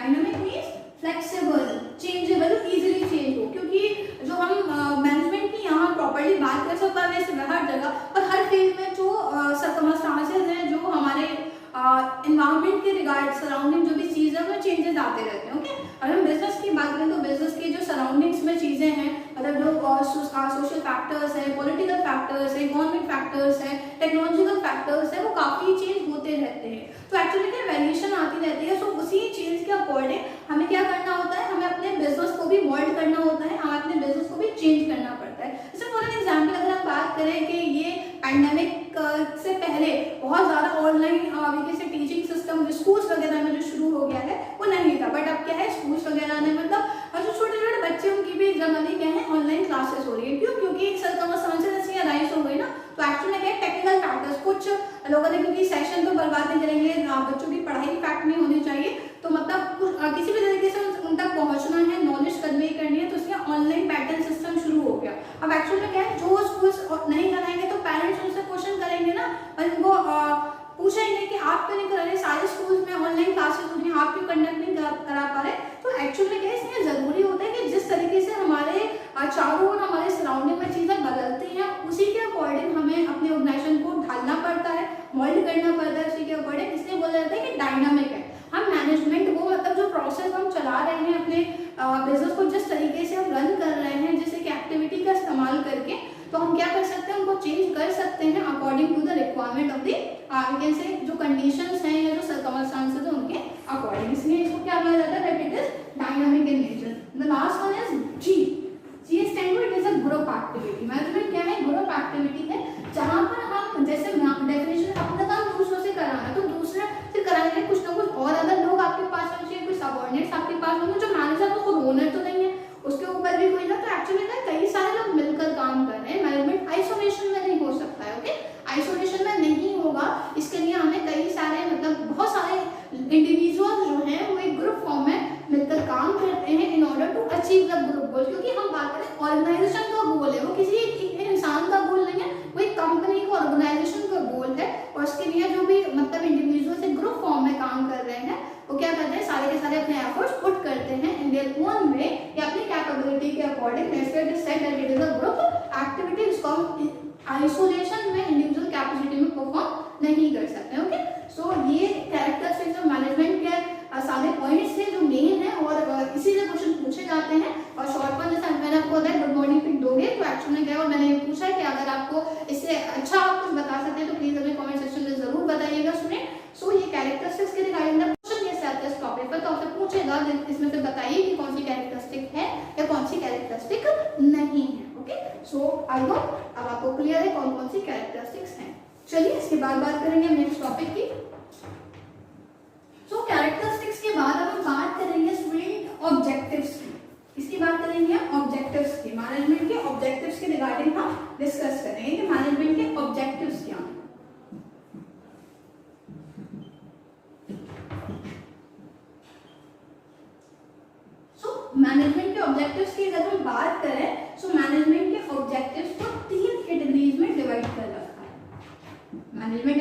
चेंजेस आते रहते हैं। ओके, अगर हम बिजनेस की बात करें तो बिजनेस की जो सराउंडिंग्स में चीजें हैं, मतलब जो सोशल फैक्टर्स है, पॉलिटिकल फैक्टर्स है, इकोनॉमिक फैक्टर्स है, टेक्नोलॉजिकल फैक्टर्स है, वो काफी चेंज होते रहते हैं। तो एक्चुअली क्या वेरिएशन आती रहती है। सो उसी चीज के अकॉर्डिंग हमें क्या करना होता है, हमें अपने बिजनेस को भी मोल्ड करना होता है, हमें अपने बिजनेस को भी चेंज करना पड़ता है। जैसे फॉर एग्जाम्पल अगर हम बात करें कि ये पैंडेमिक से पहले बहुत ज्यादा ऑनलाइन से टीचिंग सिस्टम स्कूल्स वगैरह में जो शुरू हो गया है वो नहीं था, बट अब क्या है स्कूल्स वगैरह ने मतलब जो छोटे छोटे बच्चे उनकी भी जनरली क्या है ऑनलाइन क्लासेस हो रही है। क्यों? क्योंकि एक समस्या जैसे राइज हो गई ना, तो एक्चुअली में क्या टेक्निकल फैक्टर्स कुछ लोगों ने, क्योंकि सेशन तो बर्बाद नहीं करेंगे, बच्चों की पढ़ाई इफेक्ट नहीं होनी चाहिए, तो मतलब किसी भी तरीके से उन तक पहुंचना है, नॉलेज कन्वे करनी है, तो इसलिए ऑनलाइन पैटर्न सिस्टम शुरू हो गया। अब एक्चुअली में क्या है जो स्कूल्स नहीं कराएंगे तो पेरेंट्स उनसे क्वेश्चन करेंगे ना, और उनको पूछेंगे कि आप क्यों नहीं करा रहे, सारे स्कूल्स में ऑनलाइन क्लासेस हो रही हैं, आप क्यों कंडक्ट नहीं करा पा रहे। तो एक्चुअली में क्या है इसलिए जरूरी होता है कि जिस तरीके से हमारे चारों ओर हमारे सराउंडिंग में चीजें बदलती हैं, उसी के अकॉर्डिंग हमें अपने ऑर्गेनाइजेशन को ढालना पड़ता है, मोल्ड करना पड़ता है उसी के अकॉर्डिंग। इसलिए बोला जाता है कि डायनामिक है। हम मैनेजमेंट को मतलब जो प्रोसेस हम चला रहे हैं अपने बिजनेस को, जिस तरीके से हम रन कर रहे हैं, जैसे कि एक्टिविटी का इस्तेमाल करके, तो हम क्या कर सकते हैं, उनको चेंज कर सकते हैं according to the requirement of the से जो कंडीशंस हैं या जो सर्कमस्टांसेस हैं उनके अकॉर्डिंग। इसलिए इसको क्या बोला जाता है, that it is dynamic in nature. The last one is G. G stand for it is a group activity. Management क्या है, ग्रुप एक्टिविटी है, जहां पर हम जैसे डेफिनेशन अपना काम दूसरों से कराना है, तो दूसरे से कराने के लिए कुछ ना कुछ और अदर लोग आपके पास होने चाहिए, कुछ सबऑर्डिनेट्स आपके पास होंगे। जो मैनेजर वो खुद ओनर तो नहीं है, उसके ऊपर भी कोई ना, तो एक्चुअली ना कई सारे लोग मिलकर काम कर रहे हैं। मैनेजमेंट आइसोलेशन में नहीं हो सकता है। ओके, आइसोलेशन में नहीं होगा, इसके लिए हमें कई सारे मतलब बहुत सारे इंडिविजुअल जो हैं वो एक ग्रुप फॉर्म में मिलकर काम करते हैं in order to achieve the group goal. क्योंकि हम बात करें ऑर्गेनाइजेशन का गोल है, वो किसी एक इंसान का गोल नहीं है, वो एक कंपनी का ऑर्गेनाइजेशन का गोल है। और उसके लिए जो भी मतलब इंडिविजुअल्स एक ग्रुप फॉर्म में काम कर रहे हैं, वो क्या करते हैं, सारे के सारे अपने एफर्ट्स पुट करते हैं इन देयर ओन वे या अपनी कैपेबिलिटी के according. Next is said that it is a group activity. इसको आइसोलेशन में इंडिविजुअल कैपेसिटी में परफॉर्म नहीं कर सकते। ओके, सो ये कैरेक्टरिस्टिक्स ऑफ मैनेजमेंट के सारे पॉइंट्स हैं जो मेन है, और इसी से क्वेश्चन पूछे जाते हैं। और शॉर्ट वन जैसे मैंने आपको बताया गुड मॉर्निंग पिक दोगे, तो एक्चुअली क्या है, मैंने पूछा है कि अगर आपको इससे अच्छा आप कुछ बता सकते हैं तो प्लीज हमें कमेंट सेक्शन में जरूर बताइएगा। सुने, सो ये कैरेक्टरिस्टिक्स के रिगार्डिंग क्वेश्चन कैसे आता है इस टॉपिक पर, तो आपसे पूछेगा इसमें से बताइए कि कौन सी कैरेक्टरिस्टिक है या कौन सी कैरेक्टरिस्टिक नहीं है। ओके, सो आई होप अब आपको क्लियर है कौन कौन सी कैरेक्टरिस्टिक्स हैं। चलिए इसके बाद बात करेंगे नेक्स्ट टॉपिक की। सो कैरेक्टरिस्टिक्स के बाद अब हम बात करेंगे स्टूडेंट ऑब्जेक्टिव्स की। इसकी बात करेंगे ऑब्जेक्टिव्स की, मैनेजमेंट के ऑब्जेक्टिव्स के रिगार्डिंग हम डिस्कस करेंगे कि मैनेजमेंट के ऑब्जेक्टिव्स क्या हैं। मैनेजमेंट के ऑब्जेक्टिव्स की अगर हम बात करें, सो मैनेजमेंट के ऑब्जेक्टिव्स को 3 कैटेगरीज में डिवाइड कर रखा है। मैनेजमेंट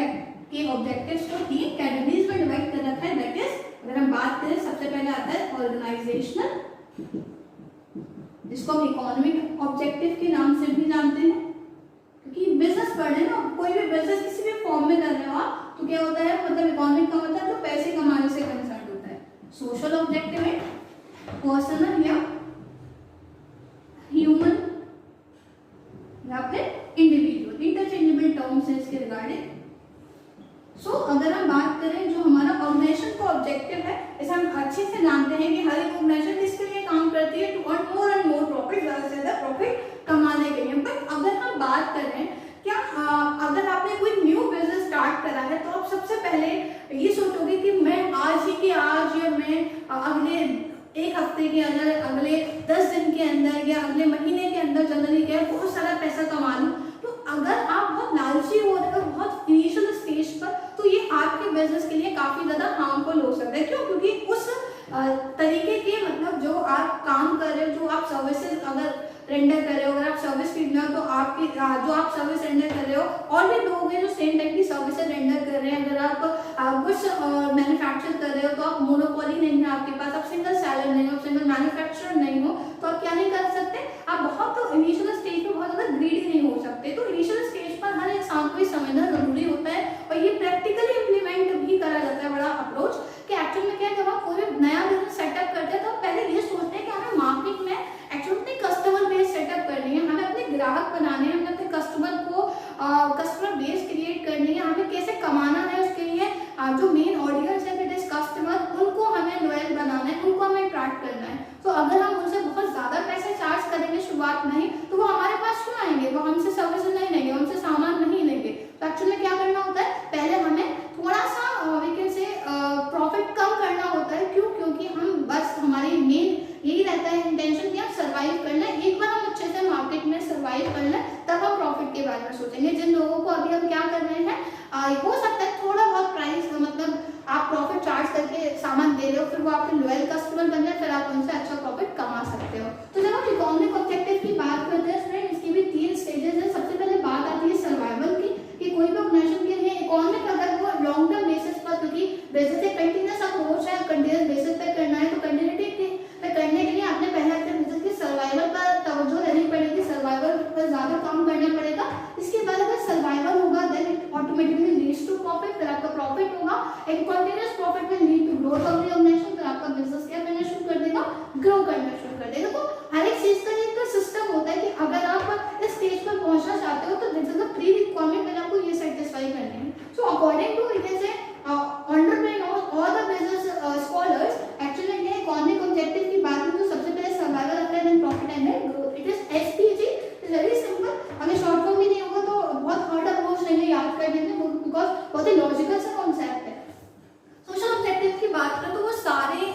के ऑब्जेक्टिव्स को 3 कैटेगरीज में डिवाइड कर रखा है। दैट इज, अगर हम बात करें सबसे पहले आता है ऑर्गेनाइजेशनल, जिसको हम इकोनॉमिक ऑब्जेक्टिव के नाम से भी जानते हैं, क्योंकि बिजनेस पढ़ रहे हैं ना, कोई भी बिजनेस किसी भी फॉर्म में कर रहे हो आप, तो क्या होता है, मतलब इकोनॉमिक का मतलब तो पैसे कमाने से कंसर्न होता है। सोशल ऑब्जेक्टिव है पर्सनल या ह्यूमन या फिर इंडिविजुअल, इंटरचेंजेबल टर्म्स है इसके रिगार्डिंग। सो अगर हम बात करें जो हमारा ऑर्गेनाइजेशन का ऑब्जेक्टिव है, इसे हम अच्छे से जानते हैं कि हर एक ऑर्गेनाइजेशन इसके लिए काम करती है to earn more and more profit, ज्यादा से ज्यादा प्रॉफिट कमाने के लिए। बट अगर हम बात करें क्या अगर आपने कोई न्यू बिजनेस स्टार्ट करा है, तो आप सबसे पहले ये सोचोगे कि मैं आज ही के आज या मैं अगले एक हफ्ते के अंदर, अगले 10 दिन के अंदर या अगले महीने के अंदर जनरली क्या बहुत सारा पैसा कमा लूं। तो अगर आप बहुत लालची हो रहे हो बहुत इनिशियल स्टेज पर, तो ये आपके बिजनेस के लिए काफी ज्यादा हार्मफुल हो सकता है। क्यों? क्योंकि उस तरीके के मतलब जो आप काम कर रहे हो, जो आप सर्विसेज अगर रेंडर कर रहे हो, अगर आप सर्विस फील्ड में हो तो आपकी जो आप सर्विस रेंडर कर रहे हो और भी लोग हैं जो सेम टाइप की सर्विसेज रेंडर कर रहे हैं। अगर आप कुछ मैन्युफैक्चर कर रहे हो तो आप मोनोपोली नहीं है आपके पास, आप सिंगल सेलर नहीं हो, सिंगल मैन्युफैक्चरर नहीं हो, तो आप क्या नहीं कर सकते, आप बहुत तो इनिशियल स्टेज पे बहुत ज्यादा ग्रीडी नहीं हो सकते। तो इनिशियल स्टेज पर हर इंसान को ये समझना जरूरी होता है, और ये प्रैक्टिकली इम्प्लीमेंट भी करा जाता है बड़ा अप्रोच कि एक्चुअल में क्या है, जब आप कोई भी नया एक्चुअली में क्या करना होता है, पहले हमें थोड़ा सा प्रॉफिट कम करना होता है। क्यों? क्योंकि हम बस हमारी मेन यही रहता है इंटेंशन कि हम सर्वाइव कर लें। एक बार हम अच्छे से मार्केट में सर्वाइव कर लें तब हम प्रॉफिट के बारे में सोचेंगे। जिन लोगों को अभी हम क्या कर रहे हैं, हो सकता है थोड़ा बहुत प्राइस मतलब आप प्रॉफिट चार्ज करके सामान दे रहे हो, फिर वो आपके लॉयल कस्टमर बन जाए, फिर आप उनसे अच्छा प्रॉफिट कमा सकते हो। तो जब हम इकोनॉमिक ऑब्जेक्टिव की बात करते हैं फ्रेंड, इसकी भी 3 स्टेजेस है। सबसे पहले बात आती है सर्वाइवल की, कि कोई भी ऑर्गेनाइजेशन के लिए इकोनॉमिक अगर वो लॉन्ग टर्म बेसिस पर, क्योंकि बेसिस एक कंटिन्यूअस अप्रोच है, कंटिन्यूअस बेसिस पे करना है, तो कंटिन्यूटी पे करने के लिए आपने पहले अपने बिजनेस की सर्वाइवल पर तवज्जो देनी पड़ेगी, सर्वाइवल पर ज्यादा काम करना पड़ेगा। इसके बाद अगर सर्वाइवल होगा then it automatically leads to profit, फिर आपका प्रॉफिट होगा, एक continuous profit will lead to growth of the organisation, फिर आपका बिजनेस क्या करना शुरू कर देगा, ग्रो करना शुरू कर देगा। तो हर एक चीज का एक सिस्टम होता है कि अगर आप इस स्टेज पर पहुंचना चाहते हो तो this is the pre requirement, पहले आपको ये सेटिस्फाई करनी है। So according to it is entrepreneurs और द बिजनेस स्कॉलर्स, एक्चुअली ये इकोनॉमिक ऑब्जेक्टिव की बात करें तो सबसे पहले सर्वाइवल आता है, then profit and then growth. It is SPG, it's very simple. अगर शॉर्ट फॉर्म भी नहीं होगा तो बहुत हार्ड अप्रोच नहीं है याद करने में, बिकॉज बहुत ही लॉजिकल सा कॉन्सेप्ट है। सोशल ऑब्जेक्टिव की बात करें तो वो सारे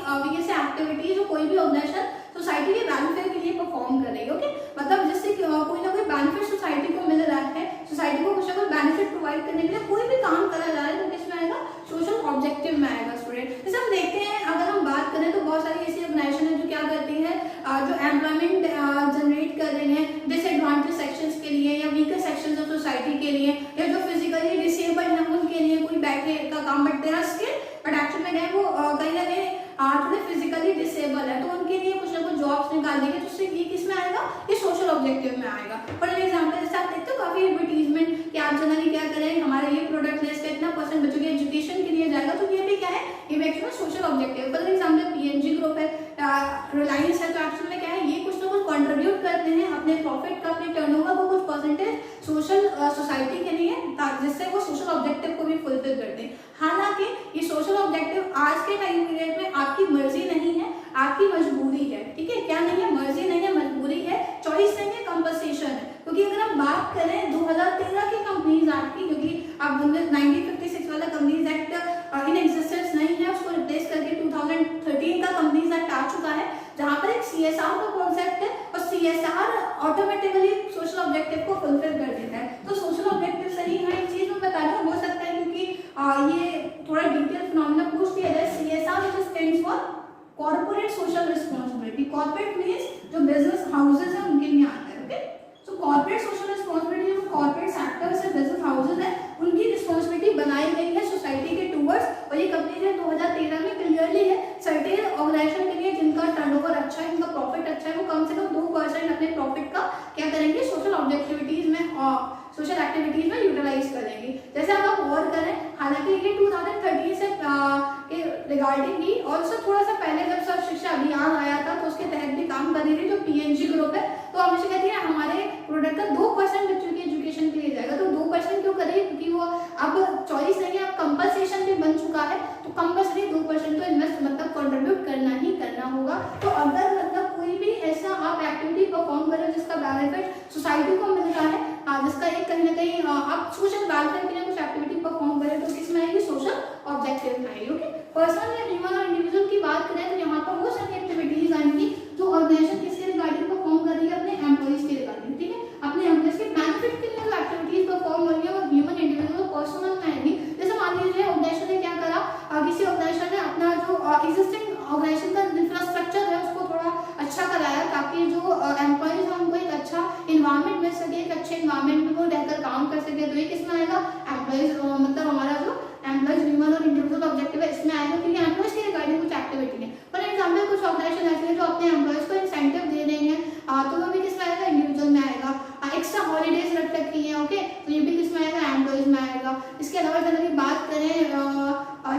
एक्टिविटीज जो कोई भी ऑर्गेनाइजेशन सोसाइटी के बेनिफिट के लिए परफॉर्म कर रही है। ओके, मतलब जिससे कोई ना कोई बेनिफिट सोसाइटी को मिल रहा है, सोसाइटी को कुछ ना कुछ बेनिफिट प्रोवाइड करने के लिए कोई भी काम करा जा रहा है, तो किसमें आएगा, सोशल ऑब्जेक्टिव में आएगा स्टूडेंट। जैसे हम देखते हैं, अगर हम बात करें तो बहुत सारी ऐसी ऑर्गेनाइजेशन है जो क्या करती है, जो एम्प्लॉयमेंट जनरेट कर रही है डिसएडवांटेज सेक्शंस के लिए या वीकर सेक्शंस ऑफ सोसाइटी के लिए, या जो फिजिकली डिसेबल्ड है उनके लिए कोई बैठे का काम, but there are skill but actually में वो कहीं ना कहीं थोड़े फिजिकली डिसेबल है, तो उनके लिए कुछ ना कुछ जॉब्स निकाल देंगे, तो उससे ये किस में आएगा, ये सोशल ऑब्जेक्टिव में आएगा। फॉर एग्जांपल जैसे आप देखते हो काफी एडवर्टीजमेंट कि आप जनरली क्या करें, हमारे ये प्रोडक्ट लेस का इतना % बच्चों के एजुकेशन के लिए जाएगा, तो ये भी क्या है, ये भी actually social objective. For example PNG group है, रिलायंस है, तो एक्चुअली में क्या है, ये कुछ ना कुछ कंट्रीब्यूट करते हैं अपने प्रॉफिट का, अपने टर्नओवर को कुछ % सोशल सोसाइटी के लिए, जिससे वो सोशल ऑब्जेक्टिव को भी फुलफिल करते हैं। हालांकि ये सोशल ऑब्जेक्टिव आज के टाइम पीरियड में आपकी मर्जी नहीं है, आपकी मजबूरी है। ठीक है, क्या नहीं है, मर्जी नहीं है, मजबूरी है, चॉइस नहीं है, कंपनसेशन है। क्योंकि अगर हम बात करें 2013 की कंपनीज एक्ट की, क्योंकि अब 1956 वाला कंपनीज एक्ट इन एग्जिस्टेंस नहीं है, उसको रिप्लेस करके 2013 का कंपनीज एक्ट आ चुका है, जहां पर एक सीएसआर का कॉन्सेप्ट है, और सीएसआर ऑटोमेटिकली सोशल ऑब्जेक्टिव को फुलफिल कर देता है। तो सोशल ऑब्जेक्टिव सही है, एक चीज में बता रहा हूं, हो सकता है क्योंकि ये थोड़ा डिटेल फिनोमेना पूछ दिया जाए। CSR which stands for corporate social responsibility. Corporate means जो बिजनेस हाउसेस हैं उनके लिए आता है। ओके, सो कॉर्पोरेट सोशल रिस्पांसिबिलिटी, जो कॉर्पोरेट सेक्टर्स है, बिजनेस हाउसेस है, उनकी रिस्पांसिबिलिटी बनाई गई है सोसाइटी के टूवर्ड्स, और ये कंपनी ने 2013 में क्लियरली है सर्टेन ऑर्गेनाइजेशन के लिए जिनका टर्नओवर अच्छा है, जिनका प्रॉफिट अच्छा है, वो कम से कम 2% अपने प्रॉफिट का क्या करेंगे, सोशल ऑब्जेक्टिविटीज में, सोशल एक्टिविटीज में यूटिलाइज करेंगे। जैसे अब आप और करें, हालांकि ये 2013 से रिगार्डिंग ही, और उससे थोड़ा सा पहले जब सर्व शिक्षा अभियान आया था तो उसके तहत भी काम कर रही थी, जो पीएनजी ग्रुप है, तो हमेशा कहती है हमारे प्रोडक्ट का 2% बच्चों की एजुकेशन के लिए जाएगा। तो 2% क्यों करें, क्योंकि वो अब चॉइस नहीं है, अब कंपनसेशन भी बन चुका है, तो कंपल्सरी 2% तो इन्वेस्ट मतलब कंट्रीब्यूट करना ही करना होगा। तो अगर मतलब कोई भी ऐसा आप एक्टिविटी परफॉर्म करें जिसका बेनिफिट सोसाइटी को मिल रहा है, जिसका एक कहीं ना कहीं आप सोशल वेलफेयर के लिए कुछ एक्टिविटी परफॉर्म करें, तो किसमें आएगी, सोशल ऑब्जेक्टिव में आएगी। ओके, पर्सनल या ह्यूमन और इंडिविजुअल की बात करें तो यहाँ पर वो सारी एक्टिविटीज आएंगी जो ऑर्गेनाइजेशन किसके रिगार्डिंग परफॉर्म कर रही है, अपने एम्प्लॉइज के रिगार्डिंग। ठीक है, अपने एम्प्लॉइज के बेनिफिट के लिए जो एक्टिविटीज परफॉर्म हो रही है वो ह्यूमन, इंडिविजुअल और पर्सनल में आएगी। जैसे मान लीजिए ऑर्गेनाइजेशन ने क्या करा, किसी ऑर्गेनाइजेशन ने अपना जो एग्जिस्टिंग ऑर्गेनाइजेशन का इंफ्रास्ट्रक्चर है उसको थोड़ा अच्छा कराया, ताकि जो एम्प्लॉइज है उनको एक अच्छा इन्वायरमेंट मिल सके, एक अच्छे इन्वायरमेंट में वो रहकर काम कर सके। तो ये किसमें आएगा, एम्प्लॉइज, मतलब हमारा जो एम्प्लॉइज ह्यूमन और इंडिविजुअल ऑब्जेक्टिव है इसमें आएगा, क्योंकि एम्प्लॉइज के रिगार्डिंग कुछ एक्टिविटी है। फॉर एग्जांपल कुछ ऑर्गेनाइजेशन ऐसे हैं जो अपने एम्प्लॉइज को इंसेंटिव दे रही हैं, तो वो भी किसमें आएगा, इंडिविजुअल में आएगा। एक्स्ट्रा हॉलीडेज रख रखी है, ओके, तो ये भी किसमें आएगा, एम्प्लॉइज में आएगा। इसके अलावा जनरली बात करें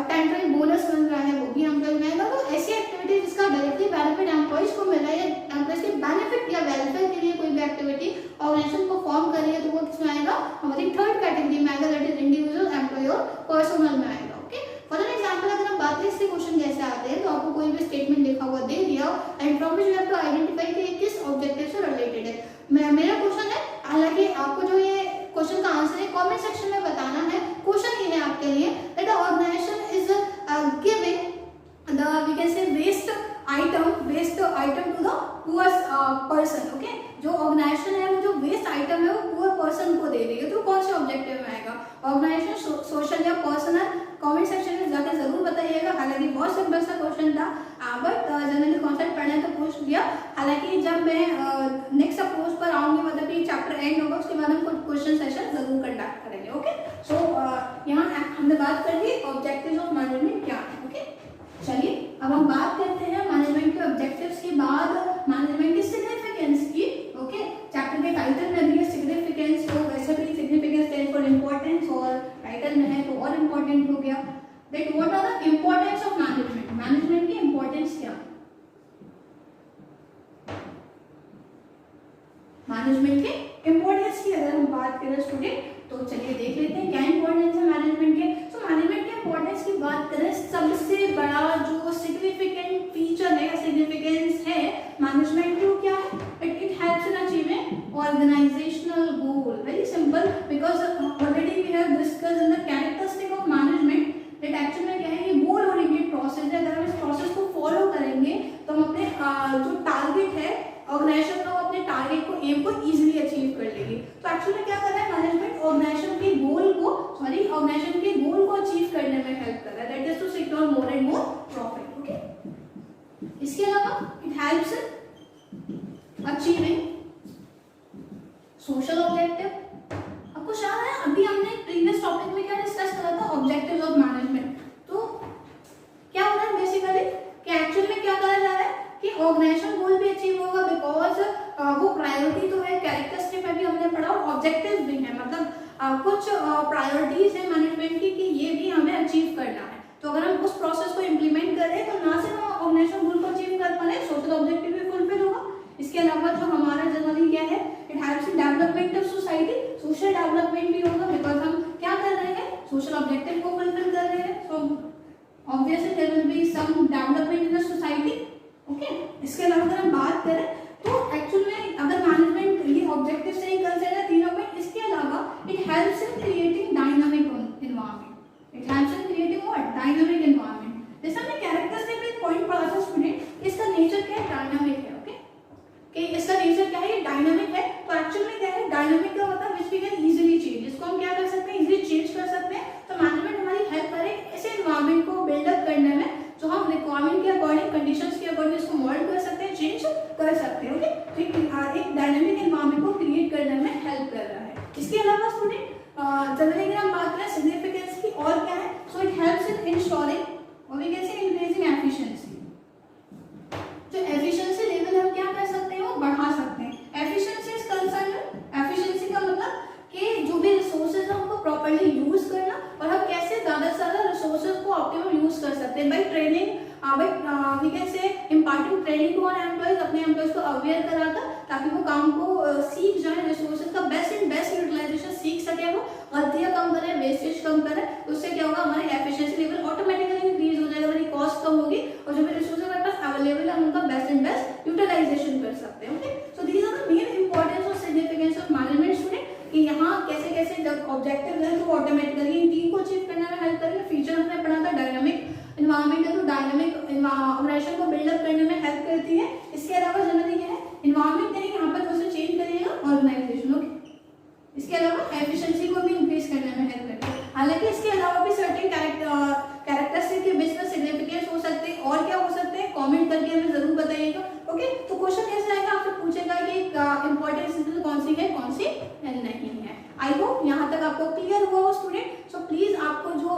टेम्पररी बोनस मिल रहा है, वो भी एम्प्लॉइज में आएगा। तो ऐसी एक्टिविटी जिसका डायरेक्टली बेनिफिट एम्प्लॉइज को मिल रहा है, एम्प्लॉइज के बेनिफिट या वेलफेयर के लिए कोई भी एक्टिविटी ऑर्गेनाइजेशन परफॉर्म कर रही है, तो वो किसमें आएगा, हमारी थर्ड कैटेगरी में आएगा, दैट इज इंडिविजुअल, एम्प्लॉय और पर्सनल में आएगा। ओके, फॉर एन एग्जांपल अगर हम बात करें इससे क्वेश्चन कैसे आते हैं, तो आपको कोई भी स्टेटमेंट लिखा हुआ दे दिया and from which you have to identify कि किस ऑब्जेक्टिव से रिलेटेड है। मेरा क्वेश्चन है, हालांकि आपको जो ये क्वेश्चन का आंसर है कमेंट सेक्शन में बताना item, waste item to the poor person. Okay, जो ऑर्गेनाइजेशन है वो जो वेस्ट आइटम है वो पुअर पर्सन को दे रही है, तो कौन से ऑब्जेक्टिव में आएगा? ऑर्गेनाइजेशन, सोशल या पर्सनल? कमेंट सेक्शन में जाकर जरूर बताइएगा। हालांकि बहुत सिंपल सा क्वेश्चन था, बट जनरली कॉन्सेप्ट पढ़ने तो पूछ लिया। हालांकि जब मैं नेक्स्ट अप्रोच पर आऊंगी, मतलब कि चैप्टर एंड होगा, उसके बाद हम कुछ क्वेश्चन सेशन जरूर कंडक्ट करेंगे। ओके, सो यहाँ हमने बात कर ली ऑब्जेक्टिव्स ऑफ मैनेजमेंट क्या है। ओके, चलिए अब हम बात करते हैं मैनेजमेंट के ऑब्जेक्टिव्स के बाद मैनेजमेंट की सिग्निफिकेंस की। ओके, चैप्टर के टाइटल में भी है सिग्निफिकेंस, तो वैसे भी सिग्निफिकेंस स्टैंड फॉर इंपॉर्टेंस, और टाइटल में है तो और इम्पोर्टेंट हो गया। That what are the importance of management, management की इंपॉर्टेंस क्या? मैनेजमेंट के इंपॉर्टेंस की अगर हम बात करें स्टूडेंट, तो चलिए देख लेते हैं क्या इंपॉर्टेंस है मैनेजमेंट के। तो मैनेजमेंट के इंपॉर्टेंस की बात करें, सबसे बड़ा जो सिग्निफिकेंट फीचर है, सिग्निफिकेंस है मैनेजमेंट को, क्या है? It helps in achieving organisational goal. Very simple, because already we have discussed in the characteristic of management that actually में क्या है, ये गोल ओरिएंटेड प्रोसेस है। अगर हम इस प्रोसेस को फॉलो करेंगे तो हम अपने जो टारगेट है ऑर्गेनाइजेशन को, अपने टारगेट को, एम को इजीली अचीव कर लेगी। तो एक्चुअली क्या कर रहा है मैनेजमेंट? ऑर्गेनाइजेशन के गोल को, ऑर्गेनाइजेशन के गोल को अचीव करने में हेल्प कर रहा है, that is to secure more and more profit. Okay, इसके अलावा it helps in achieving social objective. आपको याद है अभी हमने प्रीवियस टॉपिक में क्या डिस्कस करा था? Objectives of management. तो क्या हो रहा है बेसिकली कि एक्चुअल में क्या करा जा रहा है कि ऑर्गेनाइजेशन गोल भी अचीव होगा, बिकॉज वो प्रायोरिटी तो है, कैरेक्टरिस्टिक में भी हमने पढ़ा, और ऑब्जेक्टिव भी है, मतलब कुछ प्रायोरिटीज है मैनेजमेंट की कि ये भी हमें अचीव करना है। तो अगर हम उस प्रोसेस को इम्प्लीमेंट करें तो ना सिर्फ हम ऑर्गेनाइजेशन गोल को अचीव कर पा रहे, सोशल ऑब्जेक्टिव भी फुलफिल होगा। इसके अलावा जो हमारा जनरली क्या है, it helps in development of society, social development भी होगा, बिकॉज हम क्या कर रहे हैं, सोशल ऑब्जेक्टिव को फुलफिल कर रहे हैं। So obviously there will be some development in the society. Okay, इसके अलावा अगर हम बात करें तो एक्चुअल में अगर मैनेजमेंट ये ऑब्जेक्टिव से ही कंसिडर है तीनों में, इसके अलावा it helps in creating dynamic environment. It helps in creating what? Dynamic environment. जैसे हमने कैरेक्टरिस्टिक में पॉइंट पढ़ा था स्टूडेंट, इसका नेचर क्या है? डायनामिक है। ओके, कि इसका नेचर क्या है? ये डायनामिक है। तो एक्चुअल में क्या है डायनामिक का मतलब which we can easily change, इसको हम क्या कर सकते हैं? इजीली चेंज कर सकते हैं। तो मैनेजमेंट हमारी हेल्प करे ऐसे एनवायरनमेंट को बिल्डअप करने में जो हम रिक्वायरमेंट के अकॉर्डिंग, कंडीशंस के अकॉर्डिंग इसको मॉडल कर सकते हैं, चेंज कर सकते हैं। ओके, एक डायनामिक एनवायरनमेंट को क्रिएट करने में हेल्प कर रहा है। इसके अलावा स्टूडेंट जनरली अगर हम बात करें सिग्निफिकेंस की, और क्या है? So it helps in ensuring और we can say increasing efficiency. जो एफिशिएंसी लेवल हम क्या कर सकते हैं, वो बढ़ा सकते हैं। एफिशिएंसी इज कंसर्न, एफिशिएंसी का मतलब कि जो भी रिसोर्सेज है उनको प्रॉपर्ली यूज करना, और हम कैसे ज्यादा से ज्यादा रिसोर्सेज को ऑप्टिमम यूज कर सकते हैं by training, we can say imparting training to our employees, अपने एम्प्लॉइज को अवेयर कराकर ताकि वो काम को सीख जाए, रिसोर्सेज का बेस्ट एंड बेस्ट यूटिलाइजेशन सीख सके, वो गलतियां कम करें, वेस्टेज कम करें। उससे क्या होगा, हमारी एफिशिएंसी लेवल ऑटोमेटिकली इंक्रीज हो जाएगा, हमारी कॉस्ट कम होगी, और जो भी रिसोर्सेज हमारे पास अवेलेबल है उनका बेस्ट एंड बेस्ट यूटिलाइजेशन कर सकते हैं। Okay, so these are the main importance और सिग्निफिकेंस ऑफ मैनेजमेंट स्टूडेंट, कि यहाँ कैसे कैसे जब ऑब्जेक्टिव है तो ऑटोमेटिकली इन तीन को अचीव करने में हेल्प करेंगे। फीचर हमने पढ़ा था डायनामिक एनवायरनमेंट है, तो डायनामिक ऑर्गेनाइजेशन को बिल्डअप करने में हेल्प करती है। इसके अलावा जनरली क्या है, एनवायरनमेंट नहीं, यहाँ पर कैसे चेंज करिएगा ऑर्गेनाइजेशन। ओके, इसके अलावा एफिशिएंसी को भी इंक्रीज करने में हेल्प करती है। हालांकि इसके अलावा भी सर्टेन कैरेक्टरिस्टिक के बीच में सिग्निफिकेंस हो सकते हैं, और क्या हो सकते हैं, कमेंट करके हमें जरूर बताइएगा। ओके, तो क्वेश्चन कैसे आएगा, आपसे पूछेगा कि इंपॉर्टेंस कौन सी है, कौन सी नहीं है। आई होप यहाँ तक आपको क्लियर हुआ हो स्टूडेंट। सो प्लीज आपको जो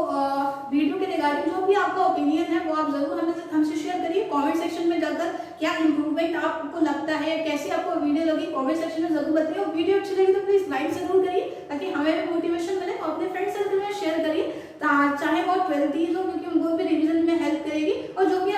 वीडियो के रिगार्डिंग जो भी आपका ओपिनियन है वो आप जरूर हमसे शेयर करिए कमेंट सेक्शन में जाकर। क्या इंप्रूवमेंट आपको लगता है, कैसी आपको वीडियो लगी, कमेंट सेक्शन में जरूर बताइए। और वीडियो अच्छी लगी तो प्लीज लाइक जरूर करिए ताकि हमें भी मोटिवेशन मिले, और अपने फ्रेंड सर्कल में शेयर करिए, चाहे वो 12th हो, क्योंकि उनको भी रिविजन में हेल्प करेगी। और जो भी